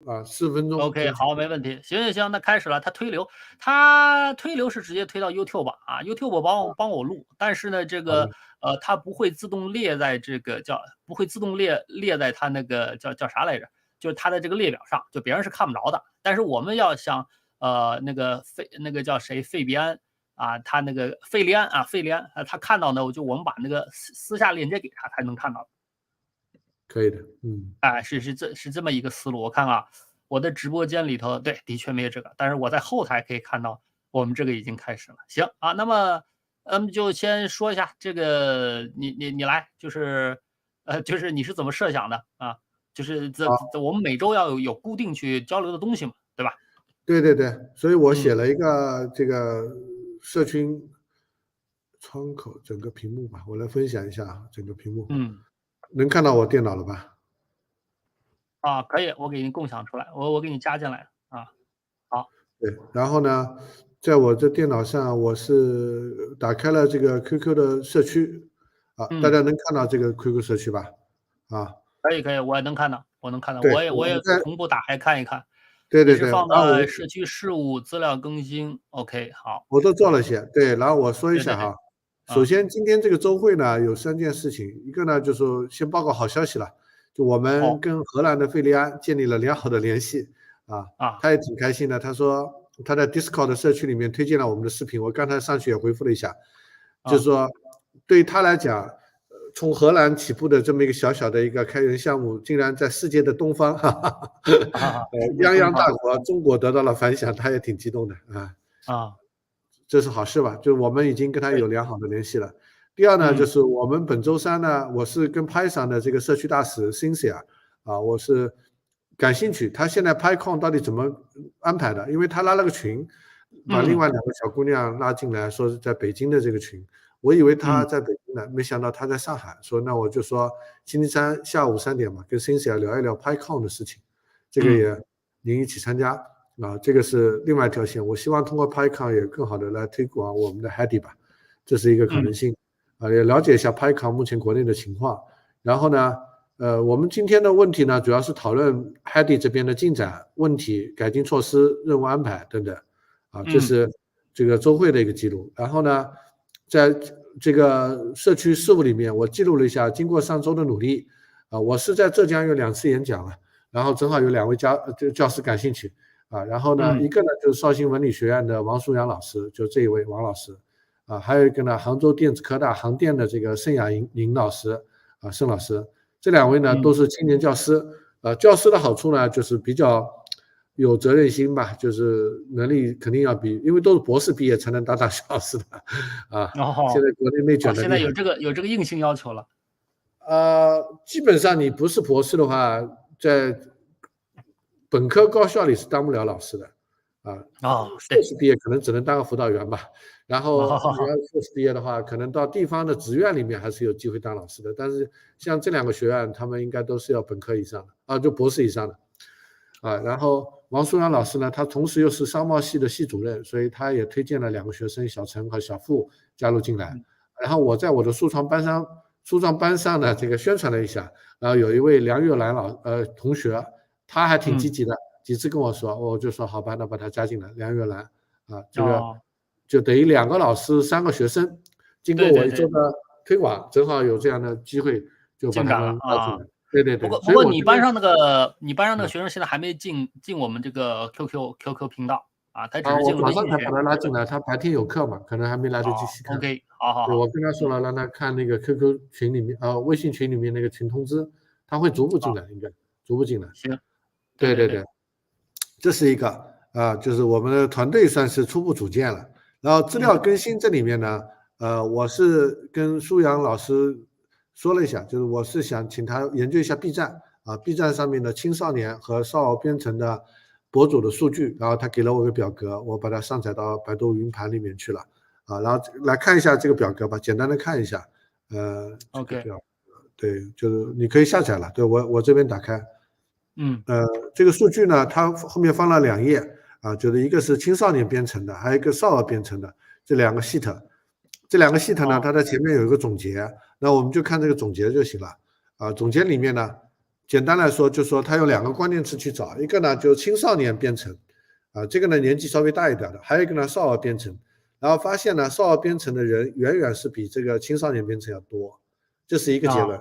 啊，4分钟。OK，好，没问题。行行行，那开始了。它推流是直接推到 YouTube 啊，YouTube 帮我录，但是呢，这好的，个它不会自动列在这个不会自动列在它那个叫啥来着？就是它的这个列表上，就别人是看不着的。但是我们要想那个叫谁费比安啊，他那个费利安啊，他看到呢，我们把那个私下链接给他，才能看到。可以的，哎，是这么一个思路。我看啊，我的直播间里头，对，的确没有这个，但是我在后台可以看到我们这个已经开始了。行啊，那么就先说一下这个，你来，就是你是怎么设想的啊？就是好，我们每周要有固定去交流的东西嘛，对吧？对对对，所以我写嗯了一个这个社群窗口整个屏幕吧，我来分享一下啊，整个屏幕嗯，能看到我电脑了吧？啊，可以，我给你共享出来，我给你加进来啊。好，对，然后呢，在我这电脑上，我是打开了这个 QQ 的社区，啊，大嗯，家能看到这个 QQ 社区吧？啊，可以，我能看到，对，我也同步打开看一看。你是对对对，然放的后社区事务资料更新，OK，好，我都做好，了些，对，然后我说一对对对，下哈。首啊，先，今天这个周会呢有3件事情，一个呢就是说先报告好消息了，就我们哦，跟荷兰的费利安建立了良好的联系，啊，啊，他也挺开心的，他说他在 Discord 的社区里面推荐了我们的视频，我刚才上去也回复了一下，就是啊，说对于他来讲，从荷兰起步的这么一个小小的一个开源项目，竟然在世界的东方，哈哈哈，世界泱泱大东方，国中国得到了反响，他也挺激动的啊。啊，这是好事吧？就是我们已经跟他有对，良好的联系了。第二呢，就嗯，是我们本周三呢，我是跟 Python 的这个社区大使 Cynthia 啊，我是感兴趣，他现在 PyCon 到底怎么安排的？因为他拉了个群，把另嗯，外2个小姑娘拉进来，说是在北京的这个群。我以为他嗯，在北京呢，没想到他在上海。说那我就说星期三下午3点嘛，跟 Cynthia 聊一聊 PyCon 的事情，这个嗯，也您一起参加。啊，这个是另外一条线。我希望通过 PyCon 也更好的来推广我们的 Hadi 吧，这是一个可能嗯，性。啊，也了解一下 PyCon 目前国内的情况。然后呢，我们今天的问题呢，主要是讨论 Hadi 这边的进展、问题、改进措施、任务安排等等。啊，这嗯，是这个周会的一个记录。然后呢，在这个社区事务里面，我记录了一下，经过上周的努力，啊，我是在浙江有2次演讲了，然后正好有2位教师感兴趣。啊，然后呢，嗯，一个呢就是绍兴文理学院的王舒阳老师，就这一位王老师，啊，还有一个呢杭州电子科大航电的这个盛雅莹老师，啊，盛老师，这2位呢都嗯，是青年教师，教师的好处呢就是比较有责任心吧，就是能力肯定要比，因为都是博士毕业才能当小老师的，啊，现哦，在国内内哦，现在卷的厉害，有这个硬性要求了，基本上你不是博士的话，在本科高校里是当不了老师的，啊，哦，对，硕士毕业可能只能当个辅导员吧。然后你要哦，硕士毕业的话，可能到地方的职院里面还是有机会当老师的。但是像这2个学院，他们应该都是要本科以上的，啊，就博士以上的，啊。然后王舒阳老师呢，他同时又是商贸系的系主任，所以他也推荐了2个学生小陈和小付加入进来。嗯，然后我在我的书创班上呢，这个宣传了一下，然后有一位梁月兰同学，他还挺积嗯，极的，几次跟我说，我就说好吧，那把他加进来，梁月兰啊，这个哦，就等于2个老师3个学生，经过对对对，我一周的推广，正好有这样的机会，就把他进展了们招进啊。来。对对对，不过所以我这边你班上那个学生现在还没进我们这个 QQ 频道啊，他只是我进了早上才把微信群，对吧？他拉进来，他白天有课嘛，可能还没来得及细看。OK，好好对，我好，跟他说嗯，了，让他看那个 QQ 群里面，微信群里面那个群通知，他会逐步进好，来，应该逐步进来。行，对对对，对对对，这是一个啊，就是我们的团队算是初步组建了。然后资嗯，料更新这里面呢，我是跟舒阳老师说了一下，就是我是想请他研究一下 B 站啊，B 站上面的青少年和少儿编程的博主的数据，然后他给了我个表格，我把它上载到百度云盘里面去了啊，然后来看一下这个表格吧，简单的看一下，这个，OK，表格，对，就是你可以下载了，对我这边打开。嗯，呃，这个数据呢，它后面放了2页啊，就是一个是青少年编程的，还有一个少儿编程的这2个 sheet。这2个 sheet 呢，哦，它在前面有一个总结，那我们就看这个总结就行了。啊，总结里面呢，简单来说，就是说它有2个关键词去找，一个呢就青少年编程，这个呢年纪稍微大一点的，还有一个呢少儿编程。然后发现呢，少儿编程的人远远是比这个青少年编程要多，这是一个结论，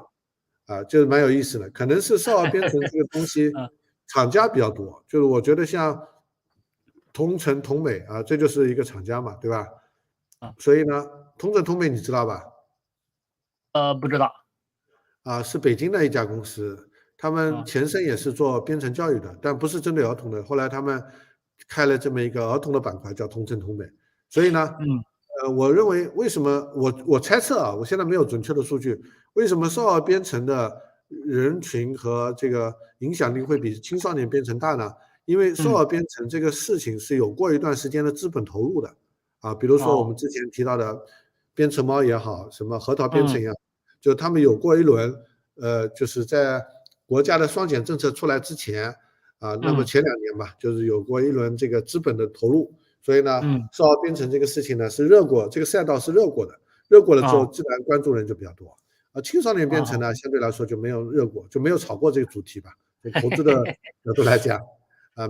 就是蛮有意思的。可能是少儿编程这个东西厂家比较多，就是我觉得像同城同美这就是一个厂家嘛，对吧？所以呢，同城同美你知道吧？不知道。是北京的一家公司，他们前身也是做编程教育的，但不是针对儿童的。后来他们开了这么一个儿童的板块，叫同城同美。所以呢，我认为为什么我猜测我现在没有准确的数据，为什么少儿编程的人群和这个影响力会比青少年编程大呢？因为少儿编程这个事情是有过一段时间的资本投入的比如说我们之前提到的编程猫也好，什么核桃编程也好，就他们有过一轮就是在国家的双减政策出来之前那么前2年吧，就是有过一轮这个资本的投入。所以呢，少儿编程这个事情呢是热过，这个赛道是热过的，热过了之后，自然关注人就比较多。青少年编程呢，相对来说就没有热过，就没有炒过这个主题吧。从投资的角度来讲，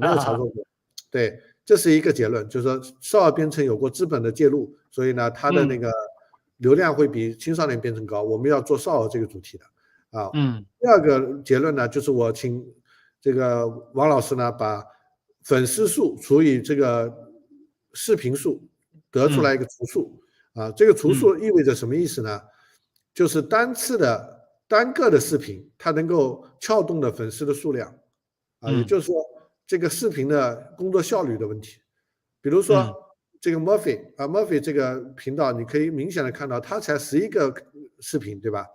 没有炒作过。对，这是一个结论，就是说少儿编程有过资本的介入，所以呢，它的那个流量会比青少年编程高。我们要做少儿这个主题的第二个结论呢，就是我请这个王老师呢，把粉丝数除以这个视频数得出来一个除数这个除数意味着什么意思呢？就是单个的视频，它能够撬动的粉丝的数量也就是说这个视频的工作效率的问题。比如说这个 Murphy 这个频道，你可以明显的看到，它才11个视频，对吧？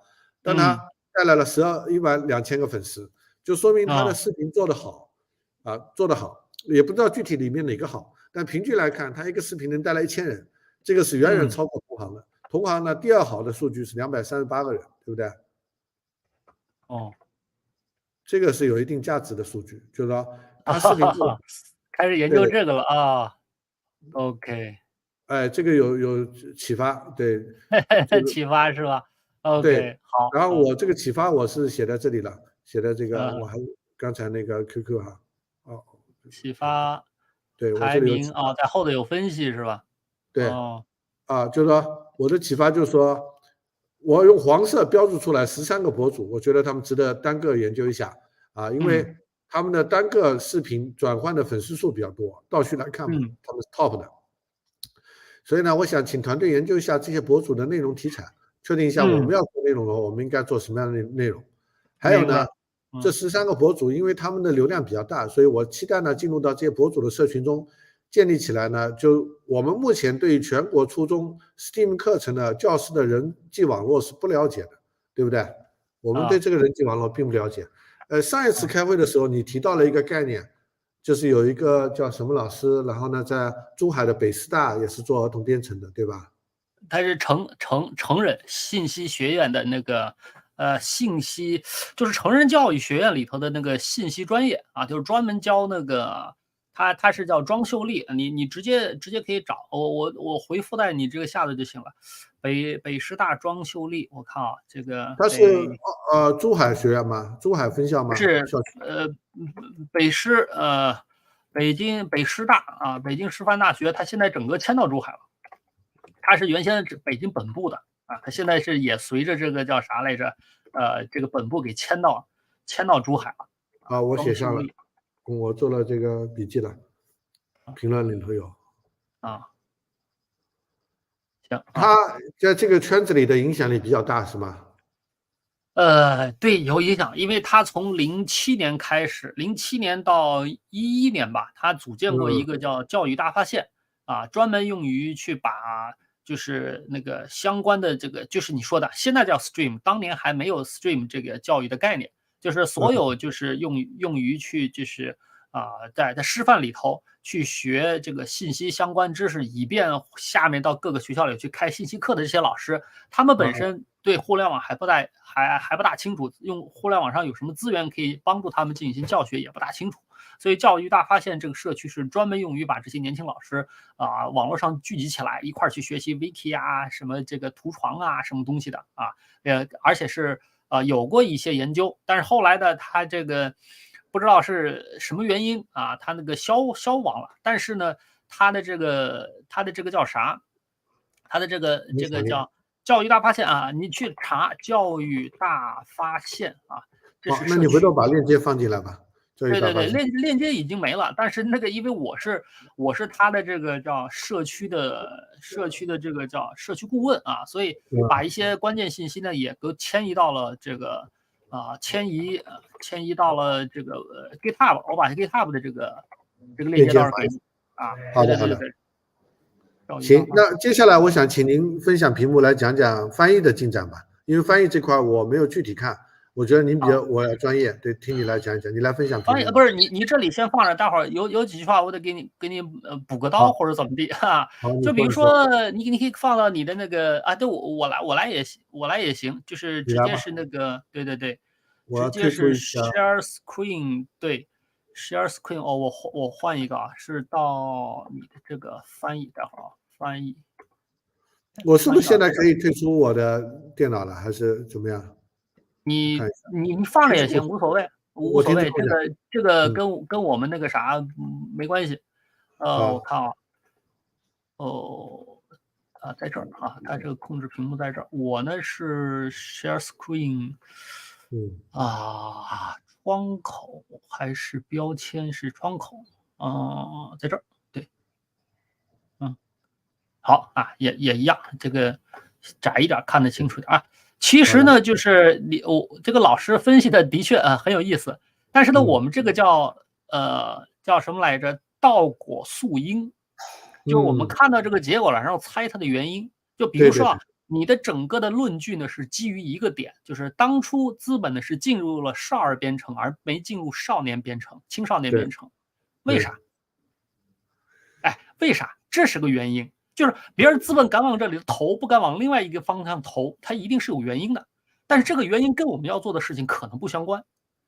但它带来了12000个粉丝，就说明他的视频做得好做得好，也不知道具体里面哪个好。但平均来看，它一个视频能带来1000人，这个是远远超过同行的。同行呢，第2好的数据是238个人，对不对？这个是有一定价值的数据，就是说他视频开始研究这个了OK，这个有启发，对，启发是吧对。？OK，好。然后我这个启发我是写在这里了，写在这个我还刚才那个 QQ 启发对，我排名这里有启发在后头有分析是吧？对，就是说我的启发就是说，我用黄色标注出来13个博主，我觉得他们值得单个研究一下因为他们的单个视频转换的粉丝数比较多，倒序来看嘛，他们是 top 的。所以呢，我想请团队研究一下这些博主的内容题材，确定一下我们要做内容的话，我们应该做什么样的内容。还有呢，这13个博主，因为他们的流量比较大，所以我期待呢进入到这些博主的社群中，建立起来呢，就我们目前对于全国初中 STEAM 课程的教师的人际网络是不了解的，对不对？我们对这个人际网络并不了解。上一次开会的时候，你提到了一个概念，就是有一个叫什么老师，然后呢，在珠海的北师大也是做儿童编程的，对吧？他是成人信息学院的那个信息，就是成人教育学院里头的那个信息专业就是专门教那个他是叫庄秀丽，你直接可以找我回复在你这个下头就行了。北师大庄秀丽，我看这个他是珠海学院吗？珠海分校吗？是北京北师大北京师范大学，他现在整个迁到珠海了。他是原先北京本部的他现在是也随着这个叫啥来着这个本部给迁到珠海了我写下了，我做了这个笔记了，评论里头有行，他在这个圈子里的影响力比较大是吗？对，有影响，因为他从07年开始，07年到11年吧，他组建过一个叫教育大发现专门用于去把就是那个相关的这个，就是你说的，现在叫 STREAM， 当年还没有 STREAM 这个教育的概念，就是所有就是用于去就是在师范里头去学这个信息相关知识，以便下面到各个学校里去开信息课的这些老师，他们本身对互联网还不大清楚，用互联网上有什么资源可以帮助他们进行教学也不大清楚。所以教育大发现这个社区是专门用于把这些年轻老师网络上聚集起来一块去学习 Wiki 什么这个图床什么东西的而且是有过一些研究，但是后来呢，他这个不知道是什么原因啊，他那个消亡了。但是呢，他的这个叫啥？他的这个叫教育大发现啊，你去查教育大发现啊，这好，是那你回头把链接放进来吧。对，链接已经没了，但是那个因为我是他的这个叫社区的这个叫社区顾问啊，所以把一些关键信息呢也都迁移到了这个迁移到了这个GitHub， 我把 GitHub 的这个链接到时候给你啊。好的。行，那接下来我想请您分享屏幕来讲讲翻译的进展吧，因为翻译这块我没有具体看。我觉得您比我要专业，对，听你来讲一讲，你来分享屏幕。不是你这里先放着，待会儿有几句话我得给你补个刀或者怎么地哈。就比如说你可以放到你的那个啊，对我来也行，就是直接是那个对，直接是 share screen 对 share screen 哦，我换一个啊，是到你的这个翻译，待会儿翻译。我是不是现在可以退出我的电脑了，还是怎么样？你放着也行，无所谓，这个跟我们那个啥没关系。我看在这儿啊，它这个控制屏幕在这儿。我呢是 share screen，窗口还是标签是窗口在这儿，对，好啊，也一样，这个窄一点看得清楚点啊。其实呢，就是这个老师分析的的确很有意思，但是呢，我们这个叫什么来着？倒果素因，就是我们看到这个结果了，然后猜它的原因。就比如说你的整个的论据呢是基于一个点，就是当初资本呢是进入了少儿编程，而没进入少年编程、青少年编程，为啥？为啥？这是个原因。就是别人资本敢往这里投，不敢往另外一个方向投，它一定是有原因的。但是这个原因跟我们要做的事情可能不相关。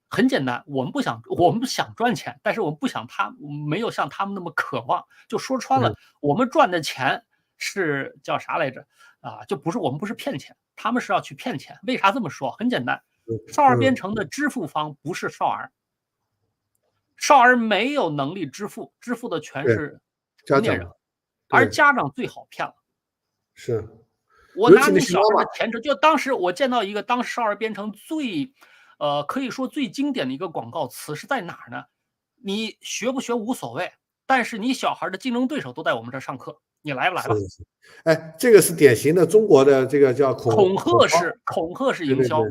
很简单，我们想赚钱，但是我们不想没有像他们那么渴望。就说穿了，我们赚的钱是叫啥来着？就我们不是骗钱，他们是要去骗钱。为啥这么说？很简单，少儿编程的支付方不是少儿，少儿没有能力支付，支付的全是成年人。而家长最好骗了，是我拿你小孩的前程，就当时我见到一个当少儿编程可以说最经典的一个广告词是在哪儿呢？你学不学无所谓，但是你小孩的竞争对手都在我们这上课，你来不来吧？这个是典型的中国的这个叫恐吓式营销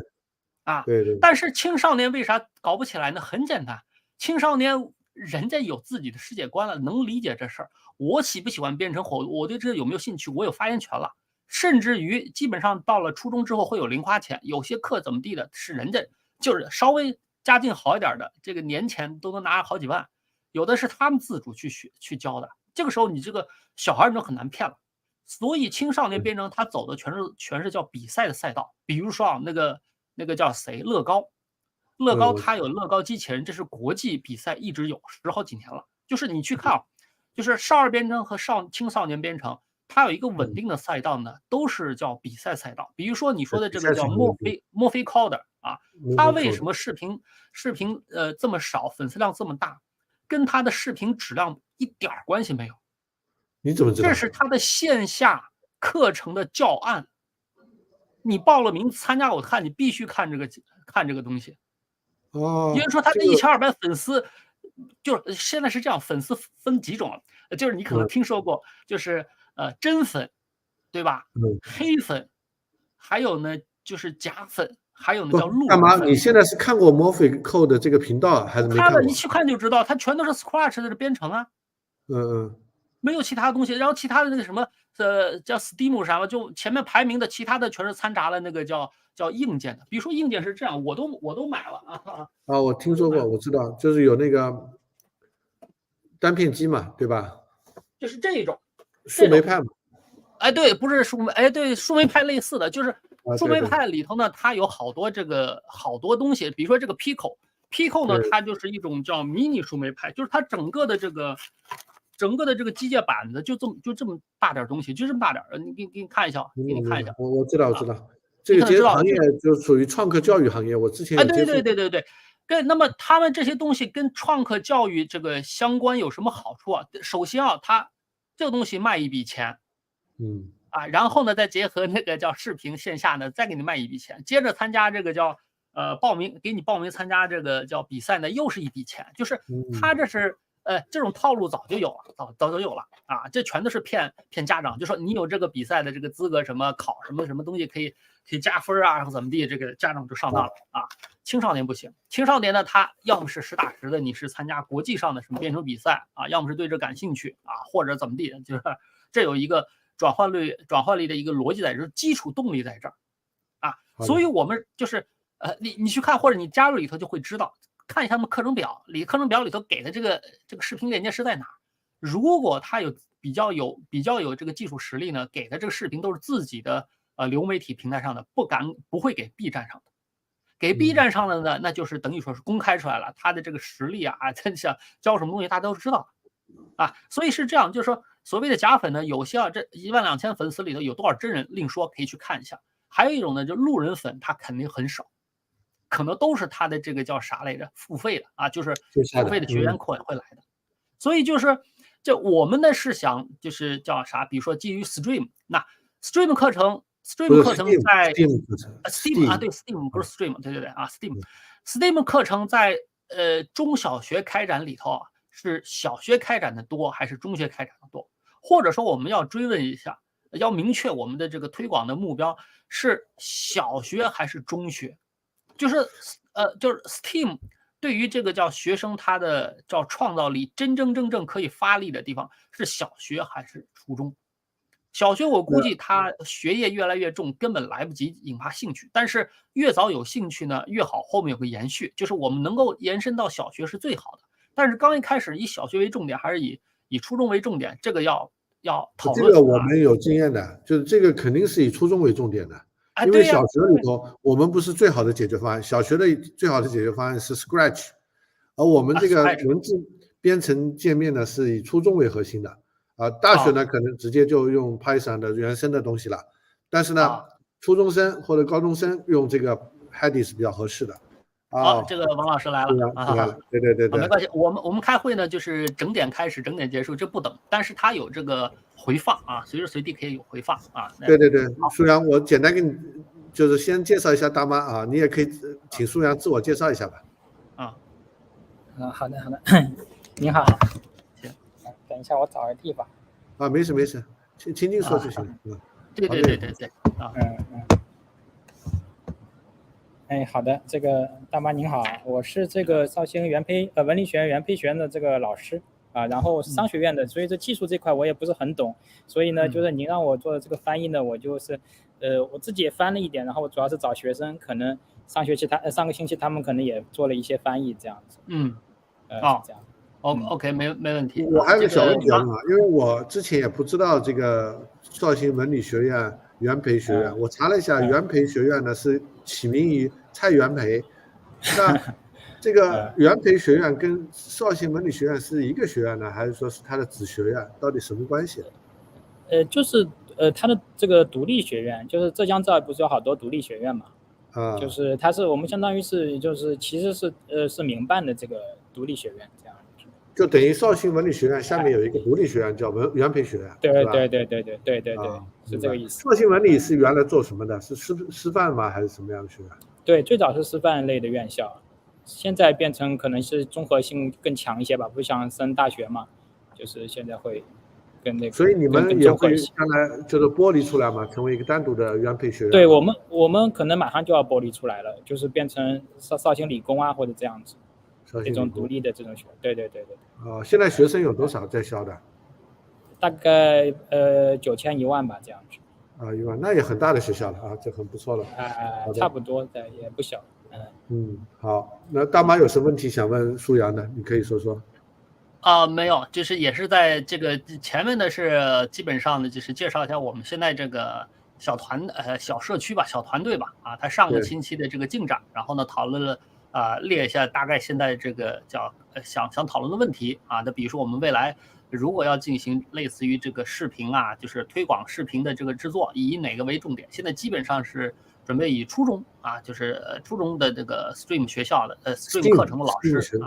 对。但是青少年为啥搞不起来呢？很简单，青少年人家有自己的世界观了，能理解这事儿。我喜不喜欢编程，我对这有没有兴趣，我有发言权了。甚至于基本上到了初中之后会有零花钱，有些课怎么地的，是人家就是稍微家境好一点的，这个年前都能拿好几万，有的是他们自主去教的。这个时候你这个小孩就很难骗了。所以青少年编程他走的全是叫比赛的赛道，比如说那个叫谁乐高他有乐高机器人，这是国际比赛一直有10好几年了。就是你去看就是少儿编程和青少年编程，它有一个稳定的赛道呢，都是叫比赛赛道。比如说你说的这个叫墨菲 Coder 它为什么视频这么少，粉丝量这么大，跟它的视频质量一点关系没有。你怎么知道？这是它的线下课程的教案。你报了名参加我看，你必须看这个东西。因为说他这1200粉丝，就是现在是这样，粉丝分几种，就是你可能听说过，就是真粉，对吧？黑粉，还有呢就是假粉，还有呢叫路人粉。干嘛？你现在是看过 Morphic Code 的这个频道还是没看过？一去看就知道，它全都是 Scratch 的编程啊。没有其他东西。然后其他的那个什么叫 Steam 啥嘛，就前面排名的其他的全是掺杂了那个叫硬件的。比如说硬件是这样，我都买了我听说过，我知道，就是有那个单片机嘛，对吧？就是这种树莓派嘛。对，不是树莓，对，树莓派类似的，就是树莓派里头呢，它有好多东西，比如说这个 Pico 呢，它就是一种叫迷你树莓派，就是它整个的这个机械板子就这么大点东西，就这么大点。你给你看一下，我知道。这个你可能知道行业就属于创客教育行业，我之前有接触。对。那么他们这些东西跟创客教育这个相关有什么好处啊？首先啊，它这个东西卖一笔钱，然后呢，再结合那个叫视频线下呢，再给你卖一笔钱，接着参加这个叫给你报名参加这个叫比赛呢，又是一笔钱，就是他这是这种套路早就有了，早就有了啊，这全都是骗家长，就说你有这个比赛的这个资格，什么考什么东西可以加分啊，然后怎么地，这个家长就上当了啊。青少年不行，青少年呢，他要么是实打实的，你是参加国际上的什么编程比赛啊，要么是对这感兴趣啊，或者怎么地，就是这有一个转换率的一个逻辑在这儿，基础动力在这儿啊，所以我们就是你去看或者你加入里头就会知道，看一下他们课程表里头给的这个视频链接是在哪。如果他有比较有这个技术实力呢，给的这个视频都是自己的流媒体平台上的，不会给 B 站上的。给 B 站上的呢，那就是等于说是公开出来了，他的这个实力啊，他想教什么东西，大家都知道啊。所以是这样，就是说所谓的假粉呢，有些这12000粉丝里头有多少真人另说，可以去看一下。还有一种呢，就路人粉，他肯定很少，可能都是他的这个叫啥来着，付费的啊，就是付费的学员会来的。所以就是我们呢是想就是叫啥，比如说基于 Stream， 那 Stream 课程在 Steam 啊，对 Steam 不是 Stream， 对啊 Steam 课程在中小学开展里头啊，是小学开展的多还是中学开展的多？或者说我们要追问一下，要明确我们的这个推广的目标是小学还是中学？就是Steam 对于这个叫学生他的叫创造力真正可以发力的地方是小学还是初中？小学我估计他学业越来越重，根本来不及引发兴趣。但是越早有兴趣呢，越好，后面有个延续，就是我们能够延伸到小学是最好的。但是刚一开始以小学为重点，还是以初中为重点，这个要讨论。这个我们有经验的，就是这个肯定是以初中为重点的，因为小学里头我们不是最好的解决方案，小学的最好的解决方案是 Scratch， 而我们这个文字编程界面呢是以初中为核心的。大学呢可能直接就用 Python 的原生的东西了，但是呢，初中生或者高中生用这个 Hedy 是比较合适的。好，这个王老师来了啊，对，没关系，我们开会呢就是整点开始，整点结束，这不等，但是它有这个回放啊，随时随地可以有回放啊。对，苏阳，我简单给你就是先介绍一下大妈啊，你也可以请苏阳自我介绍一下吧。好的，您好。等一下，我找个地方。没事，轻轻说就行。对好的，这个大妈您好，我是这个绍兴文理学院原配学院的这个老师啊，然后商学院的，所以这技术这块我也不是很懂，所以呢，就是您让我做的这个翻译呢，我就是我自己也翻了一点，然后我主要是找学生，可能上个星期他们可能也做了一些翻译这样子。这样。OK， 没问题。我还有个小问题啊，因为我之前也不知道这个绍兴文理学院原培学院，我查了一下，原培学院呢是起名于蔡元培，那这个原培学院跟绍兴文理学院是一个学院呢，还是说是它的子学院？到底什么关系？就是它的这个独立学院，就是浙江这不是有好多独立学院嘛？就是它是我们相当于是就是其实是民办的这个独立学院这样。就等于绍兴文理学院下面有一个独立学院叫原培学院，对，是这个意思。绍兴文理是原来做什么的？是师范吗？还是什么样的学院？对，最早是师范类的院校，现在变成可能是综合性更强一些吧，不想升大学嘛，就是现在会跟那个。所以你们也会将来就是剥离出来嘛，成为一个单独的原培学院？对，我们可能马上就要剥离出来了，就是变成绍兴理工啊或者这样子。这种独立的这种学，对。现在学生有多少在校的？大概9000、1万吧，这样子。1万，那也很大的学校了啊，这很不错了。差不多的，也不小。好，那大妈有什么问题想问苏阳的？你可以说说。没有，就是也是在这个前面的是基本上的就是介绍一下我们现在这个小社区吧，小团队吧，他上个星期的这个进展，然后呢讨论了。列一下大概现在这个叫想讨论的问题啊，那比如说我们未来如果要进行类似于这个视频啊，就是推广视频的这个制作，以哪个为重点？现在基本上是准备以初中啊，就是初中的这个 Stream 学校的Stream 课程的老师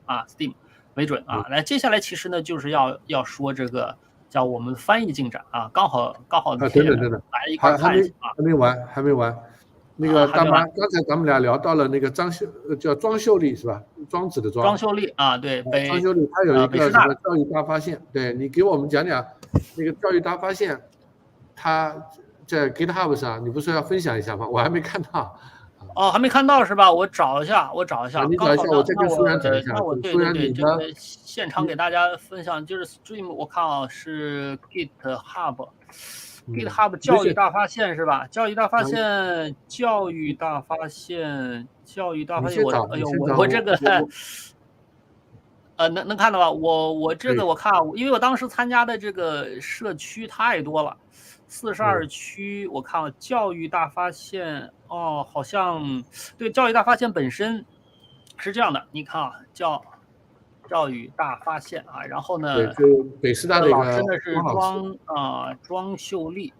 啊 ，Steam 为准啊。来，接下来其实呢就是要说这个叫我们翻译进展啊，刚好等等，来一块看一下啊，还没完。那个大妈，刚才咱们俩聊到了那个叫庄秀丽是吧？庄子的庄。庄秀丽啊，对，庄秀丽，她有一个什么教育大发现？对，你给我们讲讲那个教育大发现，她在 GitHub 上，你不是要分享一下吗？我还没看到。哦，还没看到是吧？我找一下。你找一下，我再跟苏然讲一下。那我对，这个现场给大家分享，就是 Stream 我看啊是 GitHub 教育大发现是吧？教育大发现，我这个能看到吧？我这个我看，因为我当时参加的这个社区太多了，42区，我看教育大发现哦，好像对教育大发现本身是这样的，你看啊，教育大发现啊，然后呢，对，就北师大的一个真的是庄秀丽，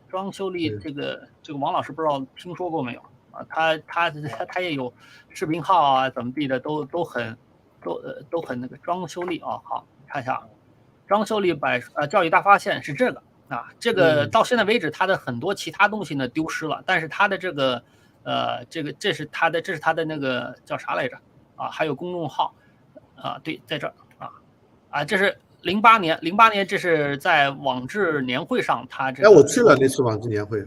这个王老师不知道听说过没有啊？他也有视频号啊，怎么地的都很那个庄秀丽啊。好，看一下庄秀丽教育大发现是这个啊，这个到现在为止他的很多其他东西呢丢失了，但是他的这个这是他的那个叫啥来着啊？还有公众号。对，在这儿这是08年，这是在网志年会上，他这个。我去了那次网志年会，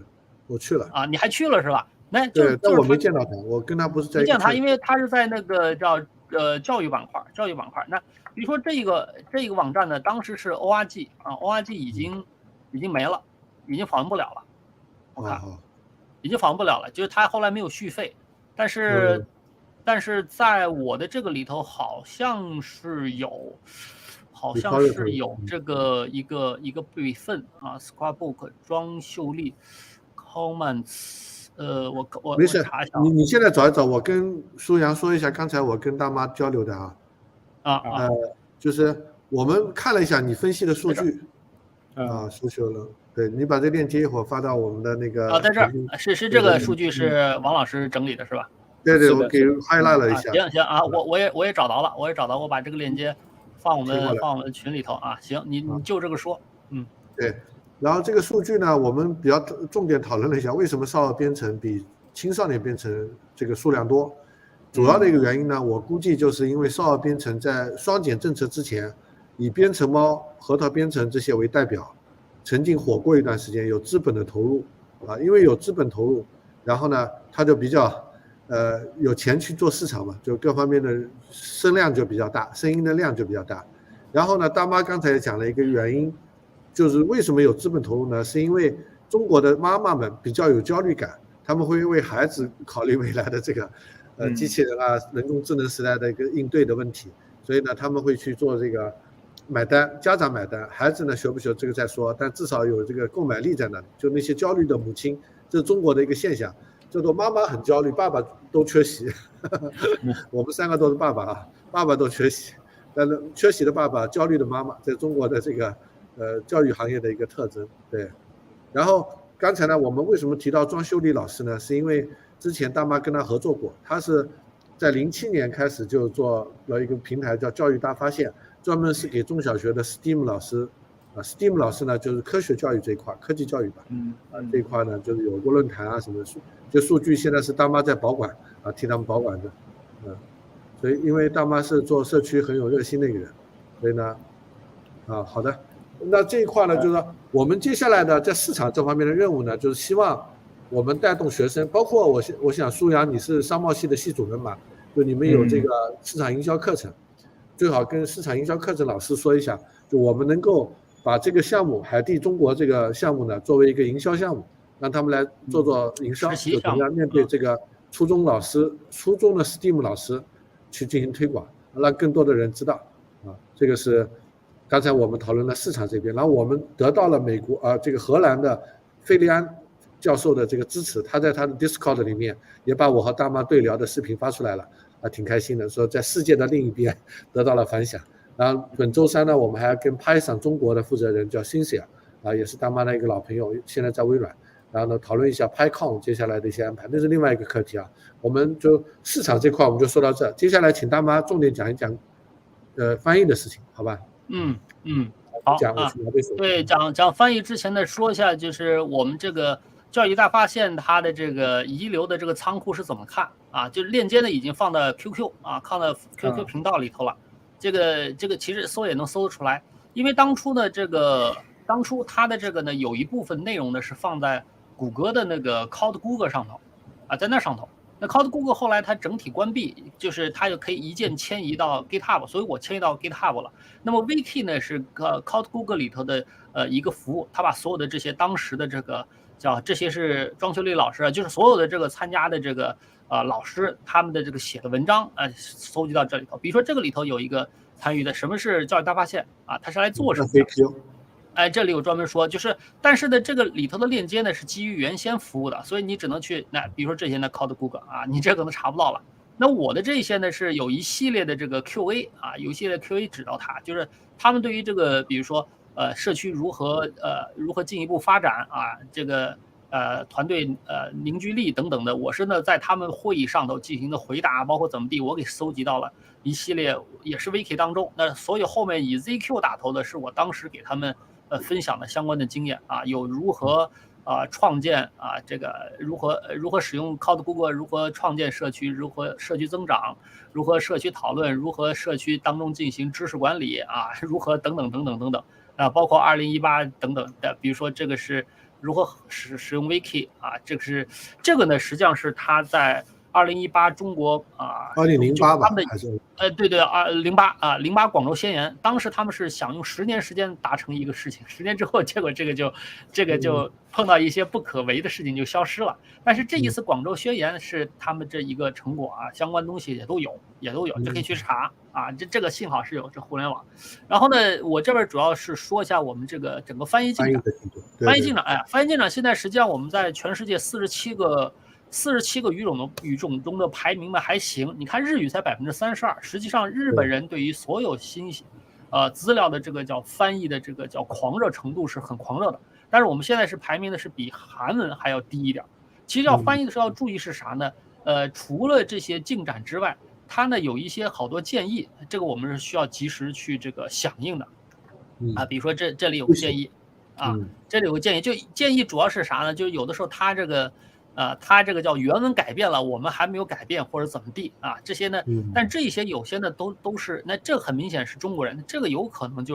我去了啊，你还去了是吧？对，但我没见到他，我跟他不是在一起。没见他，因为他是在那个叫教育板块。那比如说这个网站呢，当时是 ORG 啊 ，ORG 已经没了，已经访问不了了。我看已经访问不了了，就是他后来没有续费，但是在我的这个里头好像是有这个一个备份啊 ，Scrapbook 庄秀丽 comments， 我没事查一下。你现在找一找，我跟苏阳说一下，刚才我跟大妈交流的就是我们看了一下你分析的数据苏修了，对你把这链接一会儿发到我们的那个在这儿是这个数据是王老师整理的是吧？对，我给 highlight 了一下。行啊，我也找到了，我把这个链接放我们群里头啊。行，你就这个说，对。然后这个数据呢，我们比较重点讨论了一下，为什么少儿编程比青少年编程这个数量多？主要的一个原因呢，我估计就是因为少儿编程在双减政策之前，以编程猫、核桃编程这些为代表，曾经火过一段时间，有资本的投入因为有资本投入，然后呢，它就比较。有钱去做市场嘛，就各方面的声量就比较大，声音的量就比较大。然后呢，大妈刚才也讲了一个原因，就是为什么有资本投入呢？是因为中国的妈妈们比较有焦虑感，他们会为孩子考虑未来的这个机器人人工智能时代的一个应对的问题，所以呢，他们会去做这个买单，家长买单，孩子呢学不学这个再说，但至少有这个购买力在那里。就那些焦虑的母亲，这是中国的一个现象。叫做妈妈很焦虑，爸爸都缺席。我们3个都是爸爸爸爸都缺席，但是缺席的爸爸，焦虑的妈妈，在中国的这个教育行业的一个特征。对，然后刚才呢，我们为什么提到庄秀丽老师呢？是因为之前大妈跟他合作过，他是在07年开始就做了一个平台叫教育大发现，专门是给中小学的 STEAM 老师。STEAM 老师呢，就是科学教育这一块，科技教育吧。这一块呢，就是有过论坛什么就数据现在是大妈在保管替他们保管的。所以因为大妈是做社区很有热心的一个人，所以呢，好的，那这一块呢，就是说我们接下来的在市场这方面的任务呢，就是希望我们带动学生，包括我想苏阳你是商贸系的系主任嘛，就你们有这个市场营销课程，最好跟市场营销课程老师说一下，就我们能够。把这个项目海地中国这个项目呢，作为一个营销项目，让他们来做营销，就怎么样面对这个初中的 STEAM 老师去进行推广，让更多的人知道这个是刚才我们讨论了市场这边，然后我们得到了美国这个荷兰的费利安教授的这个支持，他在他的 Discord 里面也把我和大妈对聊的视频发出来了挺开心的，说在世界的另一边得到了反响。然后本周3呢，我们还跟 Python 中国的负责人叫 Cynthia 也是大妈的一个老朋友，现在在微软然后呢讨论一下 PyCon 接下来的一些安排，那是另外一个课题啊。我们就市场这块我们就说到这，接下来请大妈重点讲一讲翻译的事情，好吧？好讲啊。对，讲翻译之前呢，说一下就是我们这个教育大发现它的这个遗留的这个仓库是怎么看啊？就是链接呢已经放到 QQ 啊，放到 QQ 频道里头了。这个其实搜也能搜得出来，因为当初它的这个呢有一部分内容呢是放在谷歌的那个 Cloud Google 上头啊，在那上头。那 Cloud Google 后来它整体关闭，就是它就可以一键迁移到 GitHub， 所以我迁移到 GitHub 了。那么 Wiki 呢是Cloud Google 里头的一个服务，它把所有的这些当时的这个这些是庄秋丽老师，就是所有的这个参加的这个老师他们的这个写的文章搜集到这里头。比如说这个里头有一个参与的什么是教育大发现啊，它是来做什么的？这里有专门说，但是呢，这个里头的链接呢是基于原先服务的，所以你只能去比如说这些呢 Cloud Google 啊，你这可能查不到了。那我的这些呢是有一系列的这个 QA 啊，有一系列 QA 指导它，就是他们对于这个比如说社区如何进一步发展啊，这个团队凝聚力等等的，我是呢在他们会议上头进行的回答，包括怎么地，我给搜集到了一系列，也是 Wiki 当中。那所有后面以 ZQ 打头的是我当时给他们分享的相关的经验啊，有如何创建这个如何使用 Cloud Google， 如何创建社区，如何社区增长，如何社区讨论，如何社区当中进行知识管理啊，如何等等等等等等啊，包括2018等等的，比如说这个是如何使用 Wiki 啊，这个呢实际上是他在2018中国2008吧，他们的对08广州宣言，当时他们是想用10年时间达成一个事情，10年之后，结果这个就碰到一些不可为的事情就消失了。但是这一次广州宣言是他们这一个成果啊，相关东西也都有，这可以去查啊。这个幸好是有这互联网。然后呢，我这边主要是说一下我们这个整个翻译进展。翻译进展现在实际上我们在全世界47个语种中的排名呢还行，你看日语才32%，实际上日本人对于所有新资料的这个叫翻译的这个叫狂热程度是很狂热的，但是我们现在是排名的是比韩文还要低一点。其实要翻译的时候要注意是啥呢？除了这些进展之外，它呢有一些好多建议，这个我们是需要及时去这个响应的比如说这里有个建议这里有个建议，就建议主要是啥呢？就是有的时候它这个叫原文改变了，我们还没有改变或者怎么地啊，这些呢，但这些有些呢都是，那这很明显是中国人，这个有可能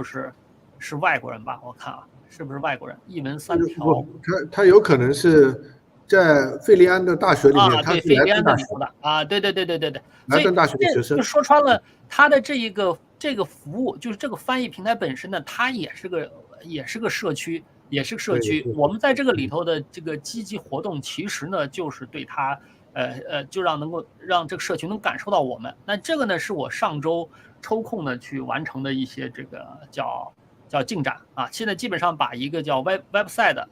是外国人吧？我看是不是外国人？一文三条，他有可能是在费利安的大学里面，他对，费利安的里头的对，莱顿大学的学生，就说穿了，他的这个服务，就是这个翻译平台本身呢，它也是个社区。我们在这个里头的这个积极活动，其实呢就是对它，就能够让这个社群能感受到我们。那这个呢是我上周抽空呢去完成的一些这个叫进展现在基本上把一个叫 website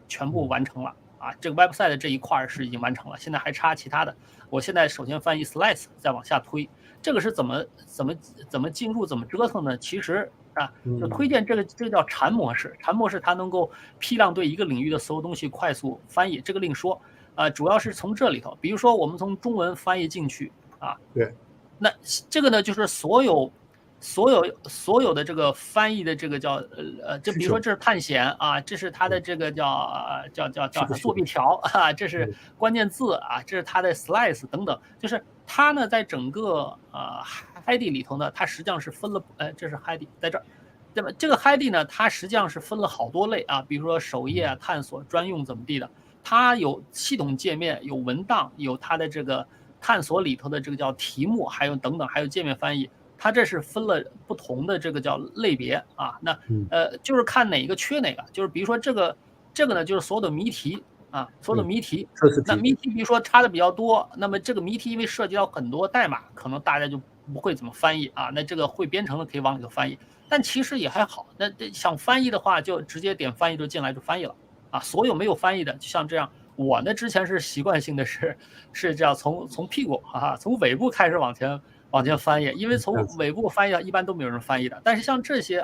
全部完成了这个 website 这一块是已经完成了，现在还差其他的。我现在首先翻译 slides， 再往下推。这个是怎么进入怎么折腾呢？其实就推荐这个叫禅模式，禅模式它能够批量对一个领域的所有东西快速翻译，这个另说主要是从这里头，比如说我们从中文翻译进去对，那这个呢就是所有的这个翻译的这个叫就比如说这是探险这是它的这个叫作弊条这是关键字这是它的 slice 等等，就是它呢在整个heidi 里头呢，它实际上是分了这是 heidi 在这儿，对吧？这个 heidi 呢，它实际上是分了好多类比如说首页探索专用怎么地的，它有系统界面，有文档，有它的这个探索里头的这个叫题目，还有等等，还有界面翻译。它这是分了不同的这个叫类别那就是看哪个缺哪个，就是比如说这个呢就是所有的谜题所有的谜题，那谜题比如说差的比较多，那么这个谜题因为涉及到很多代码，可能大家就不会怎么翻译那这个会编程的可以往里头翻译，但其实也还好。那想翻译的话，就直接点翻译就进来就翻译了所有没有翻译的，就像这样，我呢之前是习惯性的是这样从屁股从尾部开始往前翻译，因为从尾部翻译一般都没有人翻译的。但是像这些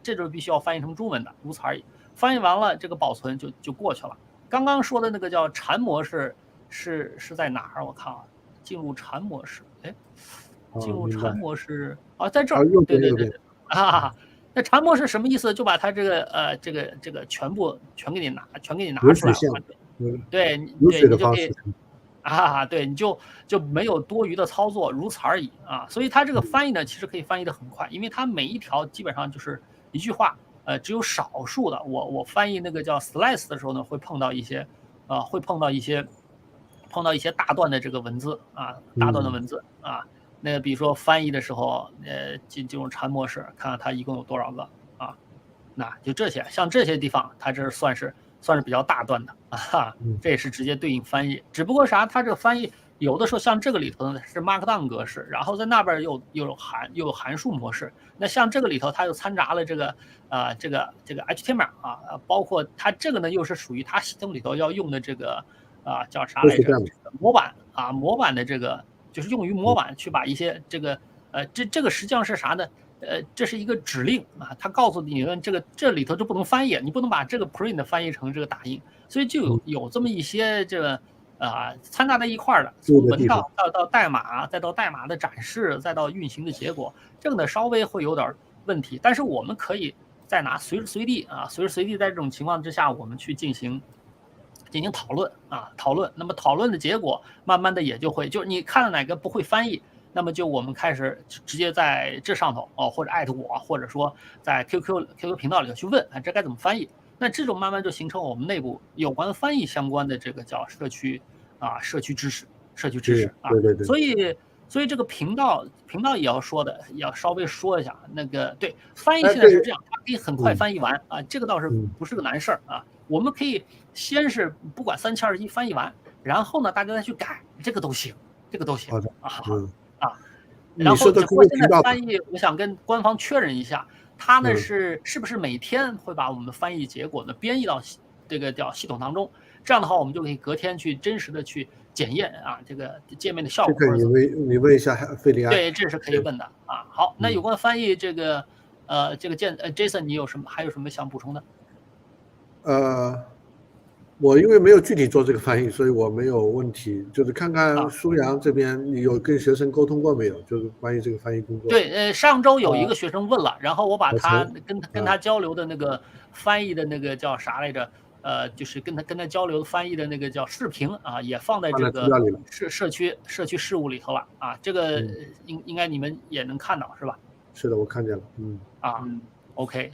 这就必须要翻译成中文的，如此而已。翻译完了，这个保存就过去了刚刚说的那个叫禅模式是在哪儿？我看啊，进入禅模式，哎，进入禅模式啊，在这儿，对对对对啊。那禅模式什么意思？就把它这个全给你拿出来了，对，你就可以对，你就没有多余的操作，如此而已啊。所以它这个翻译呢，其实可以翻译的很快，因为它每一条基本上就是一句话，只有少数的，我翻译那个叫 slice 的时候呢，会碰到一些大段的这个文字啊，大段的文字啊。那比如说翻译的时候，进入禅模式，看看它一共有多少个啊？那就这些，像这些地方，它这算是比较大段的啊，这也是直接对应翻译。只不过啥，它这个翻译有的时候像这个里头呢是 Markdown 格式，然后在那边又有函数模式。那像这个里头，它又掺杂了这个HTML 啊，包括它这个呢又是属于它系统里头要用的这个叫啥来着？模板的这个。就是用于模板去把一些这个这个实际上是啥呢？这是一个指令啊，它告诉你们这里头就不能翻译，你不能把这个 print 翻译成这个打印，所以就有这么一些这个掺杂在一块的，从文档到代码，再到代码的展示，再到运行的结果，这个呢稍微会有点问题，但是我们可以再拿随时随地在这种情况之下，我们去进行讨论。那么讨论的结果，慢慢的也就会，就是你看到哪个不会翻译，那么就我们开始直接在这上头或者艾特我，或者说在 QQ 频道里头去问这该怎么翻译。那这种慢慢就形成我们内部有关翻译相关的这个叫社区知识啊。对。所以这个频道也要稍微说一下，那个对翻译现在是这样，它可以很快翻译完啊，这个倒是不是个难事儿啊。我们可以先是不管3七2十1翻译完，然后呢大家再去改，这个都行啊。然后只不过现在翻译，我想跟官方确认一下，它呢是不是每天会把我们的翻译结果呢编译到这个叫系统当中，这样的话我们就可以隔天去真实的去检验啊这个界面的效果。这个你问一下费利安。对，这是可以问的啊。好，那有关翻译这个Jason 你还有什么想补充的？我因为没有具体做这个翻译，所以我没有问题。就是看看苏阳这边，你有跟学生沟通过没有？就是关于这个翻译工作。对，上周有一个学生问了，然后我把他跟他交流的那个翻译的那个叫啥来着？就是跟他交流翻译的那个叫视频啊，也放在这个社区事务里头了啊。这个应该你们也能看到是吧？是的，我看见了。OK。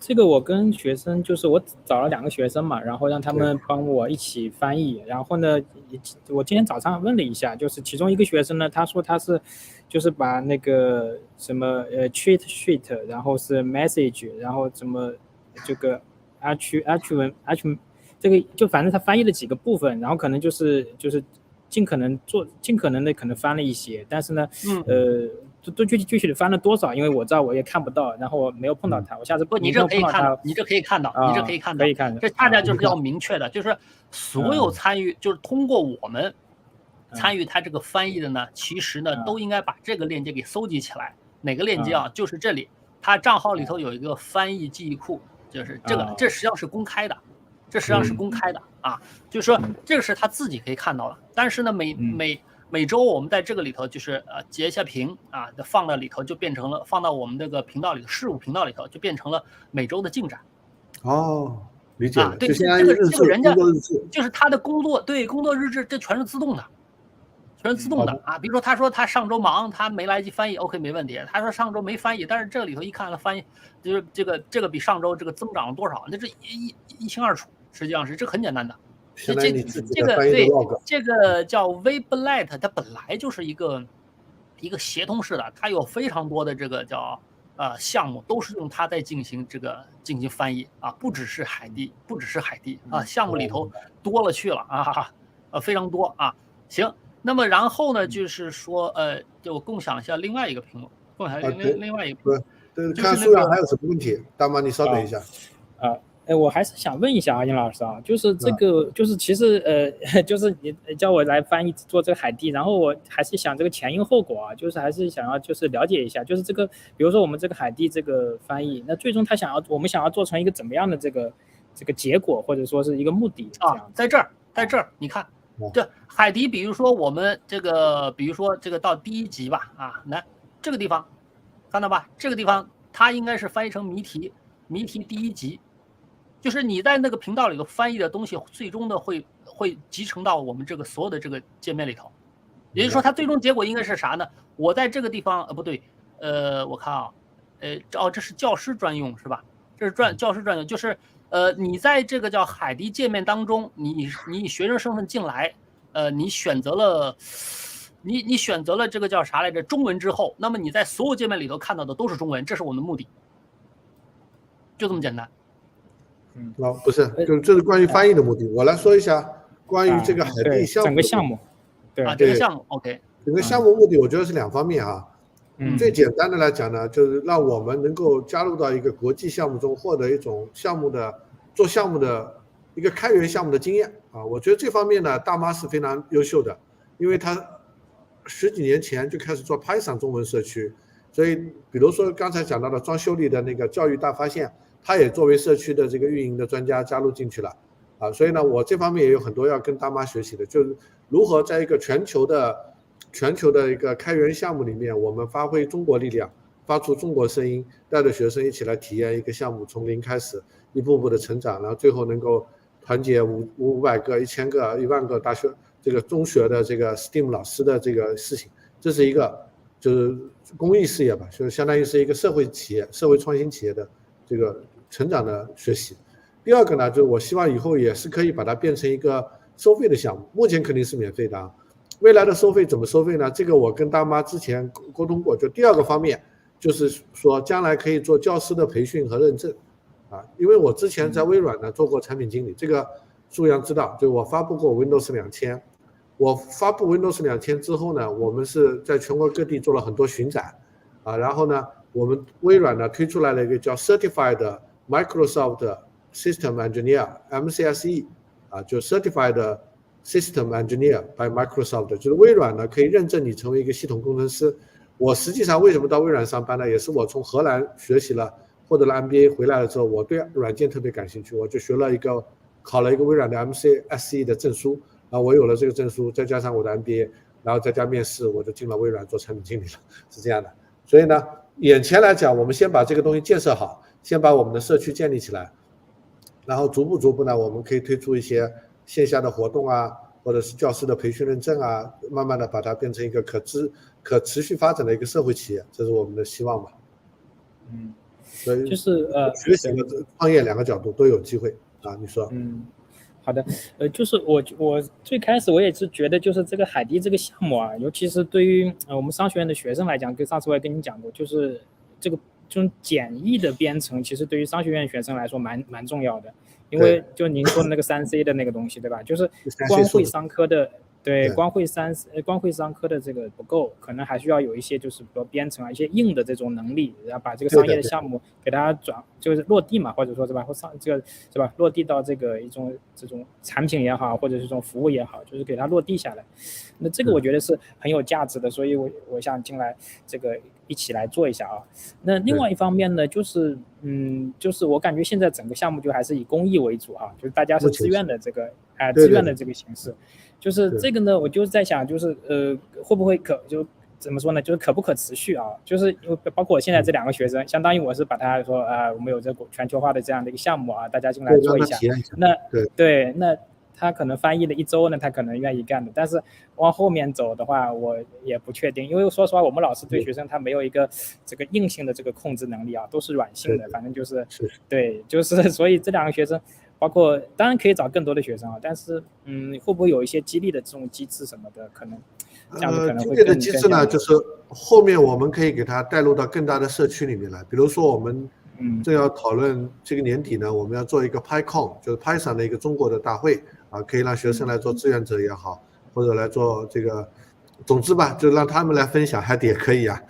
这个我跟学生就是我找了2个学生嘛，然后让他们帮我一起翻译。然后呢，我今天早上问了一下，就是其中一个学生呢，他说他是就是把那个什么cheat sheet， 然后是 message， 然后什么这个 archive 这个就反正他翻译了几个部分，然后可能就是尽可能的可能翻了一些，但是呢都具体的翻了多少，因为我知道我也看不到，然后我没有碰到他，我下次你这可以看到，你这可以看到，可以看到，这恰恰就是要明确的，就是所有参与，就是通过我们参与他这个翻译的呢，其实呢都应该把这个链接给搜集起来。哪个链接啊？就是这里，他账号里头有一个翻译记忆库，就是这个，这实际上是公开的，啊，就是说这个是他自己可以看到的，但是呢每周我们在这个里头就是截一下屏啊，放到里头就变成了放到我们这个频道里事务频道里头就变成了每周的进展。理解了。对，这个人家就是他的工作日志，这全是自动的，啊。比如说他说他上周忙，他没来及翻译 ，OK 没问题。他说上周没翻译，但是这个里头一看他翻译，就是这个比上周这个增长了多少，那这一清二楚，实际上是这很简单的。这个叫 Weblight， 它本来就是一个协同式的，它有非常多的这个叫项目，都是用它在进行翻译啊，不只是海地啊，项目里头多了去了啊，非常多啊。行，那么然后呢，就是说就我共享一下另外一个屏幕，另外一个屏幕，看苏阳还有什么问题？大妈，你稍等一下。我还是想问一下殷老师啊，就是这个，就是其实就是你叫我来翻译做这个海地，然后我还是想这个前因后果啊，就是还是想要就是了解一下，就是这个，比如说我们这个海地这个翻译，那最终我们想要做成一个怎么样的这个这个结果或者说是一个目的啊，在这儿，你看，这海迪，比如说我们这个，比如说这个到第1集吧，啊，来这个地方，看到吧？这个地方它应该是翻译成谜题第1集，就是你在那个频道里头翻译的东西，最终的会集成到我们这个所有的这个界面里头。也就是说，它最终结果应该是啥呢？我在这个地方，不对，我看啊，这是教师专用是吧？这是教师专用，就是你在这个叫海迪界面当中，你以学生身份进来，你选择了这个叫啥来着？中文之后，那么你在所有界面里头看到的都是中文，这是我们的目的，就这么简单。不是，这是关于翻译的目的。我来说一下关于这个海地项目整个项目，对啊，这个项目 OK。整个项目目的我觉得是2方面啊。最简单的来讲呢，就是让我们能够加入到一个国际项目中，获得一种做项目的一个开源项目的经验啊。我觉得这方面呢，大妈是非常优秀的，因为她10几年前就开始做 Python 中文社区，所以比如说刚才讲到的庄修理的那个教育大发现，她也作为社区的这个运营的专家加入进去了啊。所以呢，我这方面也有很多要跟大妈学习的，就是如何在一个全球的一个开源项目里面，我们发挥中国力量，发出中国声音，带着学生一起来体验一个项目从零开始，一步步的成长，然后最后能够团结500个、1000个、1万个大学这个中学的这个 STEAM 老师的这个事情，这是一个就是公益事业吧，就相当于是一个社会企业、社会创新企业的这个成长的学习。第二个呢，就是我希望以后也是可以把它变成一个收费的项目，目前肯定是免费的啊。未来的收费怎么收费呢？这个我跟大妈之前沟通过。就第2个方面，就是说将来可以做教师的培训和认证，啊，因为我之前在微软呢做过产品经理，这个苏阳知道，就我发布过 Windows 2000，我发布 Windows 2000之后呢，我们是在全国各地做了很多巡展，啊，然后呢，我们微软呢推出来了一个叫 Certified Microsoft System Engineer（MCSE），啊，就 Certified System Engineer by Microsoft， 就是微软呢可以认证你成为一个系统工程师。我实际上为什么到微软上班呢？也是我从荷兰学习了，获得了 MBA 回来了之后，我对软件特别感兴趣，我就考了一个微软的 MCSE 的证书，然后我有了这个证书，再加上我的 MBA， 然后再加面试，我就进了微软做产品经理了，是这样的。所以呢，眼前来讲，我们先把这个东西建设好，先把我们的社区建立起来，然后逐步呢，我们可以推出一些线下的活动啊，或者是教师的培训认证啊，慢慢的把它变成一个可持续发展的一个社会企业，这是我们的希望吧。所以就是学习和创业2个角度都有机会啊。你说？好的，就是我最开始我也是觉得，就是这个海地这个项目啊，尤其是对于我们商学院的学生来讲，跟上次我也跟你讲过，就是这种简易的编程，其实对于商学院学生来说蛮重要的。因为就您说的那个3C 的那个东西，对吧？就是光会商科的，对，光会商科的这个不够，可能还需要有一些就是比如编程啊，一些硬的这种能力，然后把这个商业的项目给它就是落地嘛，或者说是吧，或这个是吧，落地到这个这种产品也好，或者是这种服务也好，就是给它落地下来。那这个我觉得是很有价值的，所以我想进来这个一起来做一下啊。那另外一方面呢，就是就是我感觉现在整个项目就还是以公益为主啊，就是大家是自愿的这个自愿的这个形式。就是这个呢，我就在想，就是会不会就怎么说呢？就是可不可持续啊？就是包括我现在这2个学生，相当于我是把他说我们有这个全球化的这样的一个项目啊，大家进来做一下。那对，那他可能翻译了1周呢，他可能愿意干的，但是往后面走的话，我也不确定，因为说实话，我们老师对学生他没有一个这个硬性的这个控制能力啊，都是软性的，反正就是对，就是所以这2个学生。包括当然可以找更多的学生啊，但是会不会有一些激励的这种机制什么的，可能这样子可能会激励的机制呢，就是后面我们可以给它带入到更大的社区里面来。比如说我们正要讨论这个年底呢，我们要做一个 PyCon， 就是 Python 的一个中国的大会啊，可以让学生来做志愿者也好，或者来做这个，总之吧，就让他们来分享，海底也可以啊，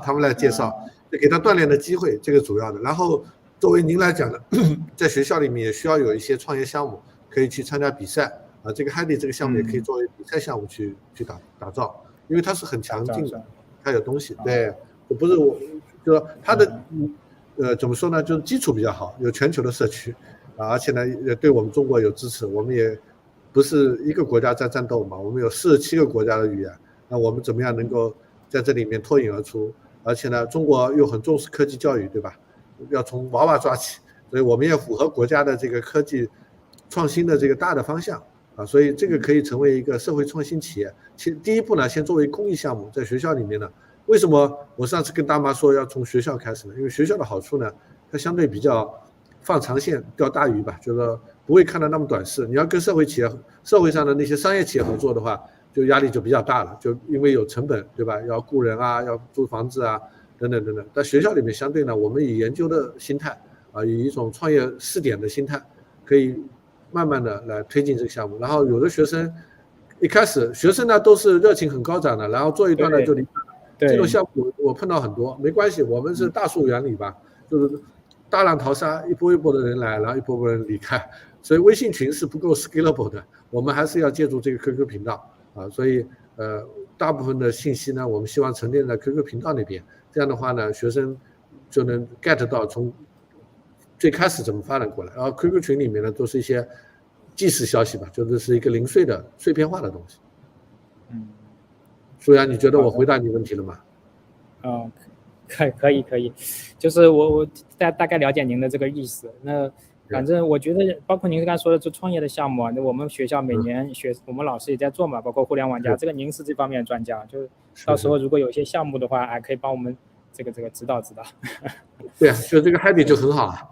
他们来介绍，就给他锻炼的机会，这个主要的。然后作为您来讲的，在学校里面也需要有一些创业项目，可以去参加比赛啊。这个 Hedy 这个项目也可以作为比赛项目去打造，因为它是很强劲的，它有东西。对，不是我，就说它的怎么说呢？就是基础比较好，有全球的社区而且呢也对我们中国有支持，我们也不是一个国家在战斗嘛，我们有47个国家的语言，那我们怎么样能够在这里面脱颖而出？而且呢，中国又很重视科技教育，对吧？要从娃娃抓起，所以我们也符合国家的这个科技创新的这个大的方向啊，所以这个可以成为一个社会创新企业。第一步呢，先作为公益项目，在学校里面呢，为什么我上次跟大妈说要从学校开始呢？因为学校的好处呢，它相对比较放长线钓大鱼吧，就是不会看到那么短视。你要跟社会企业、社会上的那些商业企业合作的话，就压力就比较大了，就因为有成本，对吧？要雇人啊，要租房子啊，等等等等。在学校里面，相对呢，我们以研究的心态啊，以一种创业试点的心态，可以慢慢的来推进这个项目。然后有的学生一开始，学生呢都是热情很高涨的，然后做一段呢就离开。这种项目我碰到很多，没关系，我们是大数原理吧，就是大浪淘沙，一波一波的人来，然后一波波人离开。所以微信群是不够 scalable 的，我们还是要借助这个 QQ 频道。所以大部分的信息呢，我们希望沉淀在 QQ 频道那边，这样的话呢，学生就能 get 到从最开始怎么发展过来。然后 QQ 群里面呢，都是一些即时消息吧，就是一个零碎的碎片化的东西。苏阳，你觉得我回答你问题了吗？可以，就是我大概了解您的这个意思。那反正我觉得，包括您刚才说的做创业的项目啊，那我们学校每年我们老师也在做嘛，包括互联网加，这个您是这方面的专家，就到时候如果有些项目的话，还可以帮我们这个指导。对啊，就这个 habit 就很好啊。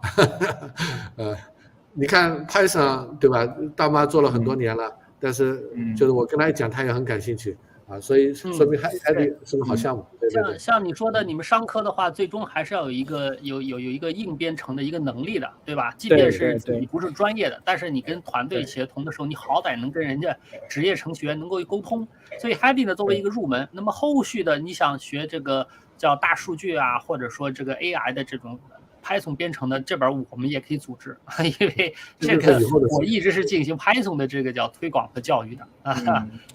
你看 Python 对吧？大妈做了很多年了，但是就是我跟她一讲，她也很感兴趣。所以说明habit是个好项目。对。像你说的，你们商科的话，最终还是要有一个硬编程的一个能力的，对吧？即便是你不是专业的，但是你跟团队协同的时候，你好歹能跟人家职业程序员能够沟通。所以 habit 呢作为一个入门，那么后续的你想学这个叫大数据啊，或者说这个 AI 的这种Python 编程的这本我们也可以组织，因为这个我一直是进行 Python 的这个叫推广和教育的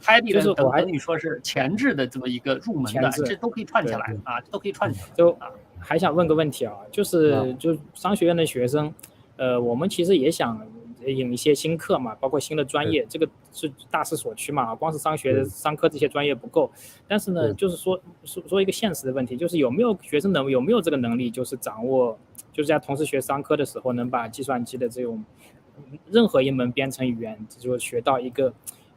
Habit 呢等于说是前置的这么一个入门的，这都可以串起来啊，都可以串起来。就还想问个问题啊，就商学院的学生，我们其实也想引一些新课嘛，包括新的专业，这个是大势所趋嘛，光是商科这些专业不够。但是呢，就是说一个现实的问题，就是有没有学生有没有这个能力，就是掌握，就是在同时学商科的时候，能把计算机的这种任何一门编程语言，就学到一个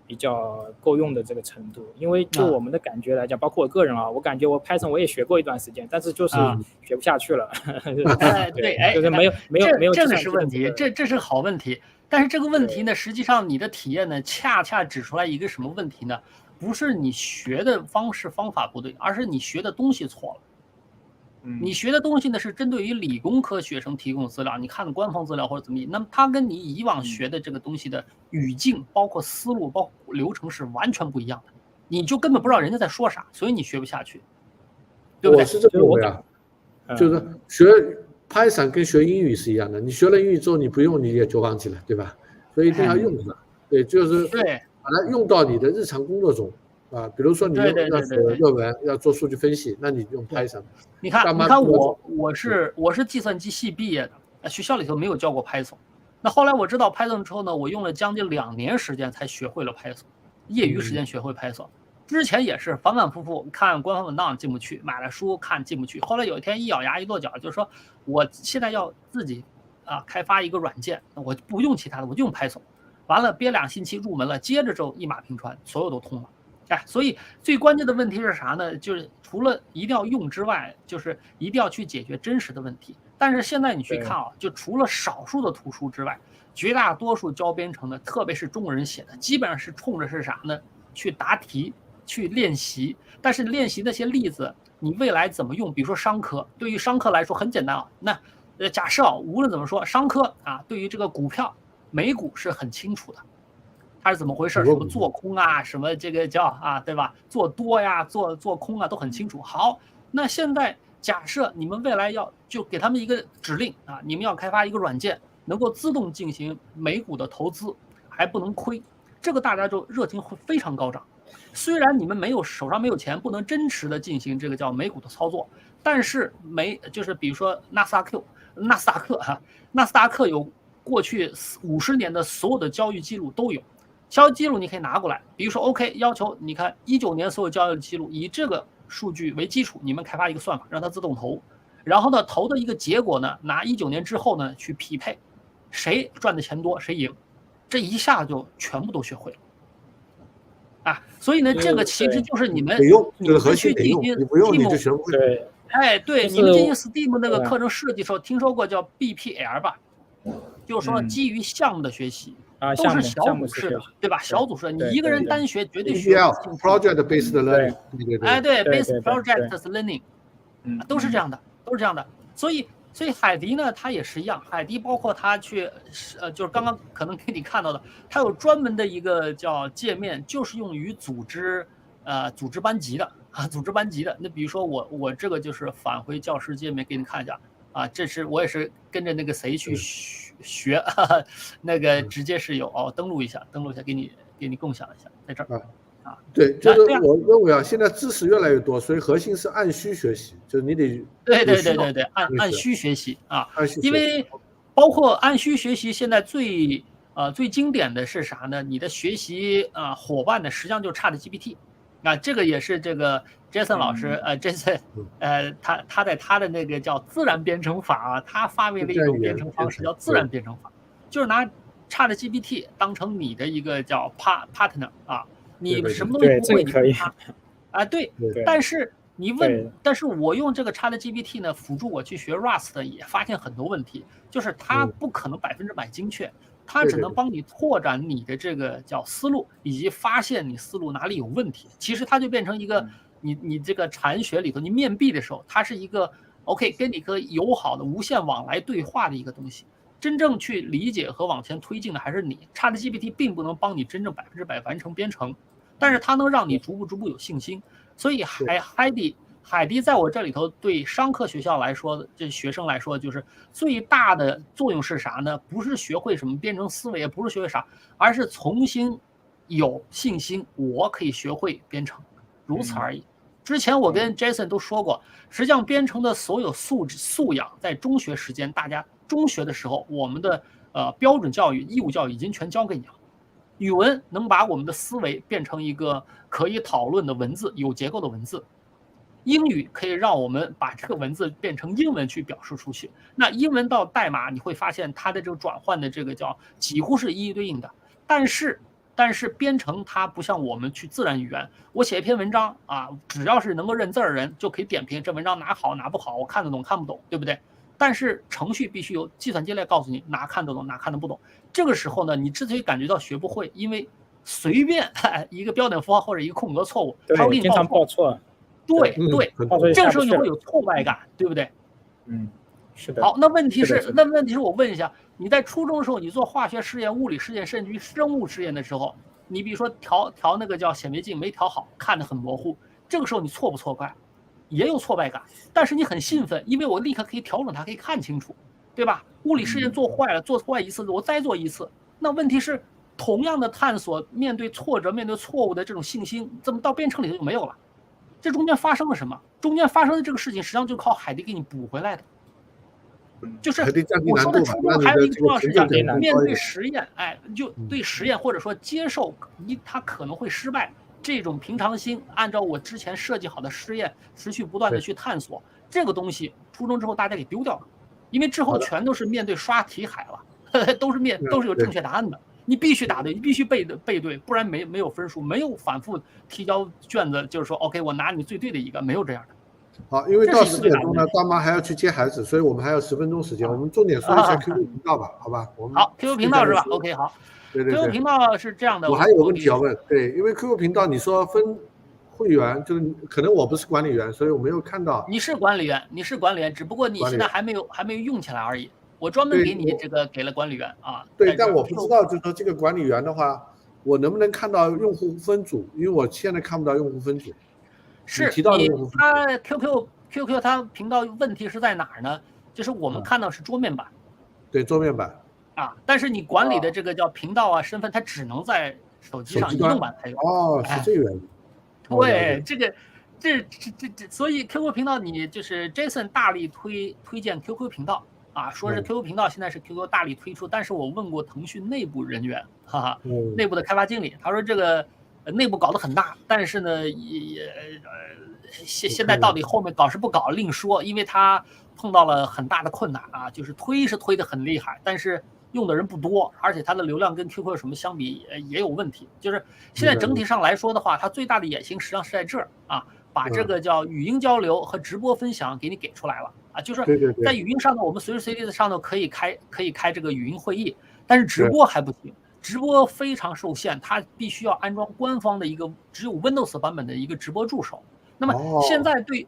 比较够用的这个程度。因为就我们的感觉来讲，包括我个人啊，我感觉我 Python 我也学过一段时间，但是就是学不下去了。对，就是没有这个是问题，这是好问题。但是这个问题呢，实际上你的体验呢，恰恰指出来一个什么问题呢？不是你学的方法不对，而是你学的东西错了。你学的东西呢是针对于理工科学生提供资料，你看的官方资料或者怎么样，那么它跟你以往学的这个东西的语境、包括思路、包括流程是完全不一样的，你就根本不知道人家在说啥，所以你学不下去，对不对？我是这么认为啊，就是学 Python 跟学英语是一样的，你学了英语之后你不用你也就忘记了，对吧？所以一定要用上，对，就是把它用到你的日常工作中。比如说你要写论文，要做数据分析，那你用 Python。你看我是计算机系毕业的，学校里头没有教过 Python。那后来我知道 Python 之后呢，我用了将近2年时间才学会了 Python， 业余时间学会 Python。之前也是反反复复看官方文档进不去，买了书看进不去。后来有一天一咬牙一跺脚，就是说我现在要自己开发一个软件，我不用其他的，我就用 Python。完了憋2星期入门了，接着就一马平川，所有都通了。所以最关键的问题是啥呢？就是除了一定要用之外，就是一定要去解决真实的问题。但是现在你去看就除了少数的图书之外，绝大多数教编程的，特别是中国人写的，基本上是冲着是啥呢？去答题，去练习。但是练习那些例子，你未来怎么用？比如说商科，对于商科来说很简单啊。那假设无论怎么说，商科对于这个股票、美股是很清楚的。它是怎么回事？什么做空啊，什么这个叫对吧？做多呀，做空啊，都很清楚。好，那现在假设你们未来就给他们一个指令你们要开发一个软件，能够自动进行美股的投资，还不能亏，这个大家就热情会非常高涨。虽然你们手上没有钱，不能真实的进行这个叫美股的操作，但是就是比如说纳斯达克有过去50年的所有的交易记录都有，交易记录你可以拿过来，比如说 OK 要求你看19年所有交易记录，以这个数据为基础，你们开发一个算法让它自动投，然后呢投的一个结果呢拿19年之后呢去匹配，谁赚的钱多谁赢，这一下就全部都学会了。啊，所以呢，这个其实就是你们得用，你们这个核去进行心得用，你不用你就 Steam，学不会。对，哎，对，就是你们进行 Steam 那个对课程设计的时候，听说过叫 BPL 吧？就是说嗯基于项目的学习，啊，都是小项目组式的式学习，对吧？小组式的，你一个人单学绝对学不 PBL 进去。 project based learning，对哎，对对，base 对 project learning 都是这样。样的，都是这样的。所以海迪呢，他也是一样。海迪包括他去，就是刚刚可能给你看到的，他有专门的一个叫界面，就是用于组织班级的啊，组织班级的。那比如说我这个就是返回教室界面给你看一下啊，这是我也是跟着那个谁去学，那个直接是有登录一下，给你共享一下，在这儿。对，就是对啊我认为啊，现在知识越来越多，所以核心是按需学习，就是你得对，按需学习啊，按需学习因为包括按需学习，现在最经典的是啥呢？你的学习伙伴呢，实际上就是 ChatGPT，啊，这个也是这个 Jason 老师Jason 他在他的那个叫自然编程法他发明了一种编程方式叫自然编程法，就是拿 ChatGPT 当成你的一个叫 partner 啊。你什么东西不会，你可以啊？对，但是你问，但是我用这个 ChatGPT 呢，辅助我去学 Rust 也发现很多问题，就是它不可能100%精确，它只能帮你拓展你的这个叫思路，以及发现你思路哪里有问题。其实它就变成一个你这个禅学里头，你面壁的时候，它是一个 OK 跟你个友好的无限往来对话的一个东西。真正去理解和往前推进的还是你。ChatGPT 并不能帮你真正100%完成编程，但是它能让你逐步有信心。所以海迪在我这里头对商科学校来说，这学生来说，就是最大的作用是啥呢？不是学会什么编程思维，也不是学会啥，而是重新有信心，我可以学会编程，如此而已。之前我跟 Jason 都说过，实际上编程的所有素养，在中学时间，大家中学的时候，我们的标准教育、义务教育已经全教给你了。语文能把我们的思维变成一个可以讨论的文字，有结构的文字。英语可以让我们把这个文字变成英文去表示出去。那英文到代码，你会发现它的这个转换的这个叫几乎是一一对应的。但是编程它不像我们去自然语言，我写一篇文章啊，只要是能够认字的人就可以点评这文章哪好哪不好，我看得懂看不懂，对不对？但是程序必须由计算机来告诉你哪看得懂哪看得不懂。这个时候呢，你之所以感觉到学不会，因为随便一个标点符号或者一个空格错误，它会给你报错。对，这个时候你会有挫败感，对不对？是的。好，那问题是我问一下，你在初中的时候，你做化学实验、物理实验，甚至于生物实验的时候，你比如说调那个叫显微镜没调好，看得很模糊，这个时候你挫不挫败？也有挫败感，但是你很兴奋，因为我立刻可以调整它，可以看清楚，对吧？物理实验做坏了，做坏一次，我再做一次。那问题是，同样的探索，面对挫折、面对错误的这种信心，怎么到编程里头就没有了？这中间发生了什么？中间发生的这个事情，实际上就靠海迪给你补回来的。就是我说的初中还有一个重要事情，面对实验，就对实验或者说接受它可能会失败这种平常心，按照我之前设计好的实验，持续不断的去探索这个东西。初中之后大家给丢掉了，因为之后全都是面对刷题海了，都是有正确答案的，你必须答对，你必须背对，不然没有分数，没有反复提交卷子，就是说 OK 我拿你最对的一个，没有这样的。好，因为到4点钟呢，大妈还要去接孩子，所以我们还有10分钟时间。我们重点说一下 QQ 频道吧，好吧？我们好 ，QQ 频道是吧 ？OK， 好。对。QQ 频道是这样的。我还有个问题要问，对，因为 QQ 频道你说分会员，就是可能我不是管理员，所以我没有看到。你是管理员，只不过你现在还没有用起来而已。我专门给你给了管理员啊。对，但我不知道，就是说这个管理员的话，我能不能看到用户分组？因为我现在看不到用户分组。是它 QQ 它频道问题是在哪儿呢？就是我们看到是桌面版，对，桌面版啊，但是你管理的这个叫频道啊身份，它只能在手机上移动版才有。是这个原因。对，这，所以 QQ 频道你就是 Jason 大力推荐 QQ 频道啊，说是 QQ 频道现在是 QQ 大力推出，但是我问过腾讯内部人员，哈哈，内部的开发经理，他说这个内部搞得很大，但是呢现在到底后面搞是不搞另说，因为他碰到了很大的困难啊，就是推是推得很厉害，但是用的人不多，而且它的流量跟 QQ 什么相比也有问题。就是现在整体上来说的话，它最大的野心实际上是在这儿啊，把这个叫语音交流和直播分享给你给出来了啊，就是在语音上呢，我们随时随地的上头可以开这个语音会议，但是直播还不行，直播非常受限，它必须要安装官方的一个只有 Windows 版本的一个直播助手。那么现在对，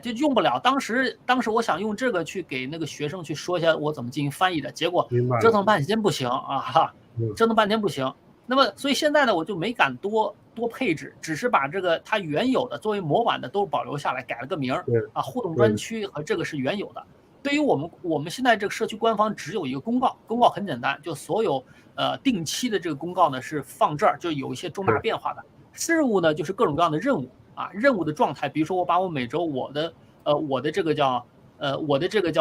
就用不了。当时我想用这个去给那个学生去说一下我怎么进行翻译的，结果折腾半天不行啊，折腾半天不行。那么所以现在呢，我就没敢多配置，只是把这个它原有的作为模板的都保留下来，改了个名儿啊，互动专区和这个是原有的。对于我们现在这个社区官方只有一个公告很简单，就所有定期的这个公告呢是放这儿，就有一些重大变化的事务呢，就是各种各样的任务。任务的状态，比如说我把我每周我的这个叫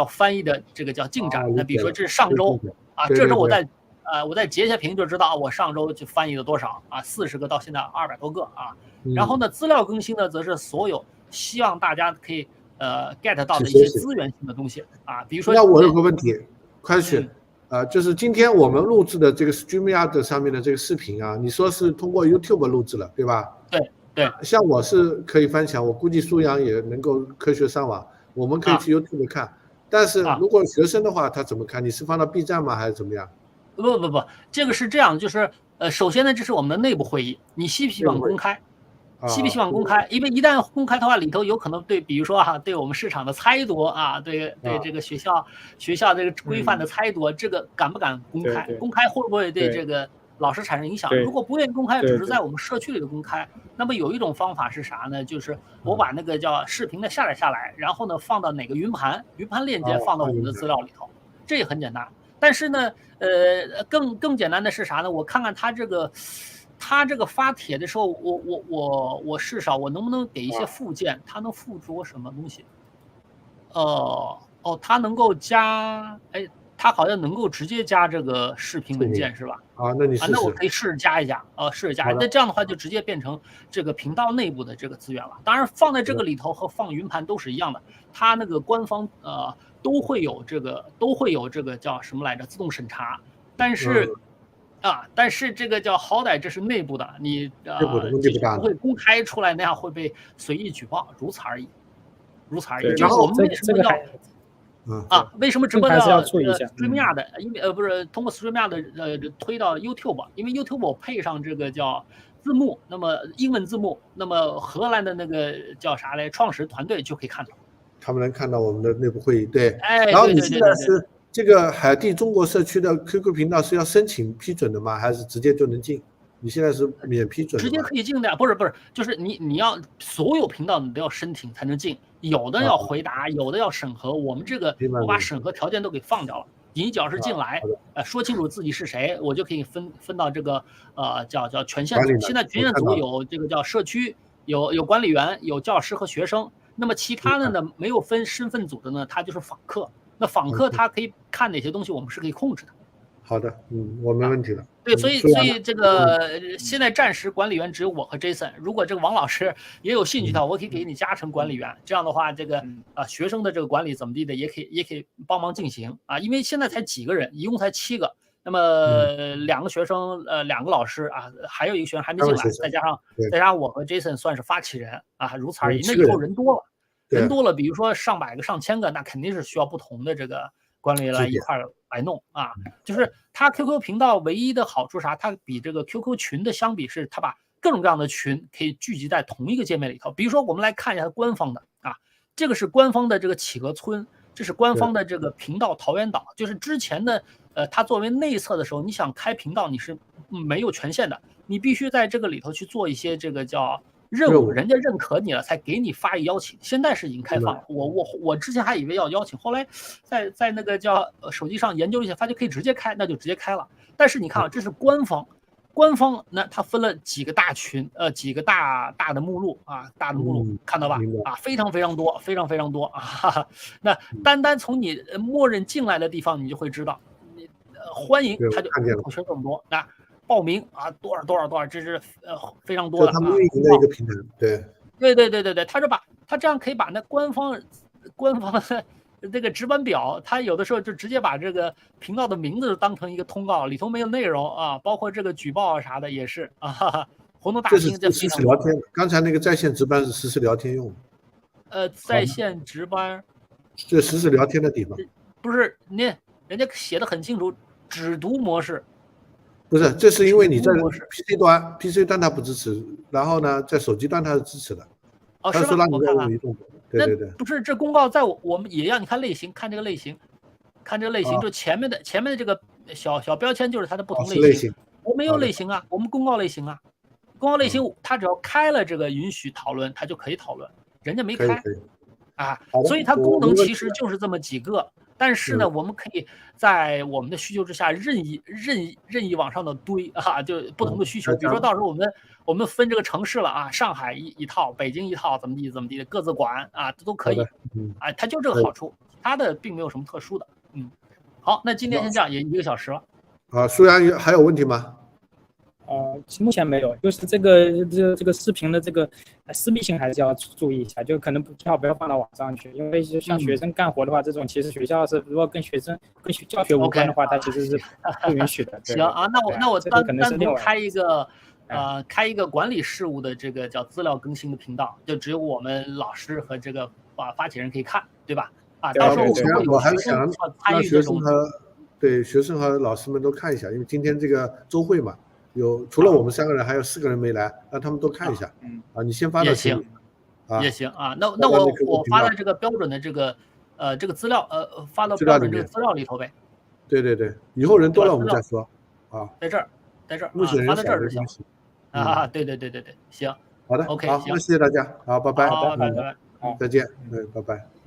翻译的这个叫进展，那比如说这是上周啊，这周我再截一下屏就知道我上周就翻译了多少啊，40个到现在200多个啊。然后呢，资料更新呢，则是所有希望大家可以get 到的一些资源性的东西啊，比如说。那我有个问题，快去就是今天我们录制的这个 StreamYard 上面的这个视频啊，你说是通过 YouTube 录制了，对吧？对，像我是可以翻墙，我估计苏阳也能够科学上网，我们可以去 YouTube 看。但是如果学生的话，他怎么看？你是放到 B 站吗，还是怎么样？不，这个是这样，就是首先呢，这是我们的内部会议，你希不希望公开？希不希望公开？因为一旦公开的话，里头有可能对，比如说对我们市场的猜度啊，对这个学校这个规范的猜度，这个敢不敢公开？公开会不会对这个老师产生影响？如果不愿意公开，只是在我们社区里的公开，那么有一种方法是啥呢？就是我把那个叫视频的下载，然后呢放到哪个云盘链接放到我们的资料里头，这也很简单。但是呢，更简单的是啥呢？我看看他这个发帖的时候，我试少，我能不能给一些附件？他能附着什么东西？他能够加，他好像能够直接加这个视频文件是吧？那你试试。那我可以试着加一下，试着加。那这样的话就直接变成这个频道内部的这个资源了。当然放在这个里头和放云盘都是一样的，它那个官方都会有这个叫什么来着？自动审查。但是这个叫好歹这是内部的，你不会公开出来，那样会被随意举报，如此而已。就是我们为什么要为什么直播要StreamYard 的？因为不是通过 StreamYard 的推到 YouTube， 因为 YouTube 我配上这个叫字幕，那么英文字幕，那么荷兰的那个叫啥来，创始团队就可以看到，他们能看到我们的内部会议。对，然后你现在是这个海地中国社区的 QQ 频道是要申请批准的吗？还是直接就能进？你现在是免批准的，直接可以进的，不是，就是你要所有频道你都要申请才能进，有的要回答，有的要审核，我们这个我把审核条件都给放掉了。你只要是进来，说清楚自己是谁，我就可以分到这个叫权限组。现在权限组有这个叫社区，有管理员，有教师和学生。那么其他的呢，没有分身份组的呢，他就是访客。那访客他可以看哪些东西，我们是可以控制的。好的，我没问题了。对，所以这个现在暂时管理员只有我和 Jason。如果这个王老师也有兴趣的话，我可以给你加成管理员。这样的话，这个学生的这个管理怎么地的，也可以帮忙进行啊。因为现在才几个人，一共才7个。那么2个学生，2个老师啊，还有一个学生还没进来，再加上我和 Jason 算是发起人啊，如此而已。那以后人多了，比如说上百个、上千个，那肯定是需要不同的这个管理来一块来弄啊。就是它 QQ 频道唯一的好处啥？它比这个 QQ 群的相比是，它把各种各样的群可以聚集在同一个界面里头。比如说，我们来看一下官方的啊，这个是官方的这个企鹅村，这是官方的这个频道桃源岛。就是之前的它作为内测的时候，你想开频道你是没有权限的，你必须在这个里头去做一些这个叫任务，人家认可你了才给你发一邀请。现在是已经开放了，我之前还以为要邀请，后来在那个叫手机上研究一下，发现可以直接开，那就直接开了。但是你看啊，这是官方官方那它分了几个大群，几个大的目录啊，大的目录看到吧？啊，非常非常多，非常非常多啊。那单从你默认进来的地方，你就会知道，你欢迎它就同学这么多，那报名啊多少，这是非常多的。就他们运营的一个平台，对，他这样可以把那官方的这个值班表，他有的时候就直接把这个频道的名字当成一个通告，里头没有内容啊，包括这个举报啊啥的也是啊。活动大厅这实时聊天，刚才那个在线值班是实时聊天用的。在线值班，这实时聊天的地方。不是，人家写的很清楚，只读模式。不是，这是因为你在 PC 端它不支持，然后呢，在手机端它是支持的。哦，是吧？我看看。对，不是，这公告在我们也让你看类型，看这个类型，就前面的这个小标签就是它的不同类型。我没有类型啊，我们公告类型啊，公告类型它只要开了这个允许讨论，它就可以讨论，人家没开啊，所以它功能其实就是这么几个。但是呢，我们可以在我们的需求之下任意往上的堆啊，就不同的需求。比如说到时候我们分这个城市了啊，上海一套，北京一套，怎么地的，各自管啊，这都可以。它就这个好处，它的并没有什么特殊的。好，那今天先这样，也1个小时了。啊，苏阳还有问题吗？目前没有，就是这个视频的这个私密性还是要注意一下，就可能最好不要放到网上去，因为像学生干活的话，这种其实学校是如果跟教学无关的话，它其实是不允许的。行啊，那我单独开一个管理事务的这个叫资料更新的频道，就只有我们老师和这个发起人可以看，对吧？啊，到时候我还是想让学生和老师们都看一下，因为今天这个周会嘛。除了我们3个人，还有4个人没来，让他们都看一下。你先发到群里。也行啊。那我发在这个标准的这个资料发到标准这个资料里头呗。对，以后人多了我们再说啊。在这儿目前发在这儿就行啊。对，行。好的 ，OK，好，那谢谢大家，好，拜拜。好，拜拜，再见，拜拜。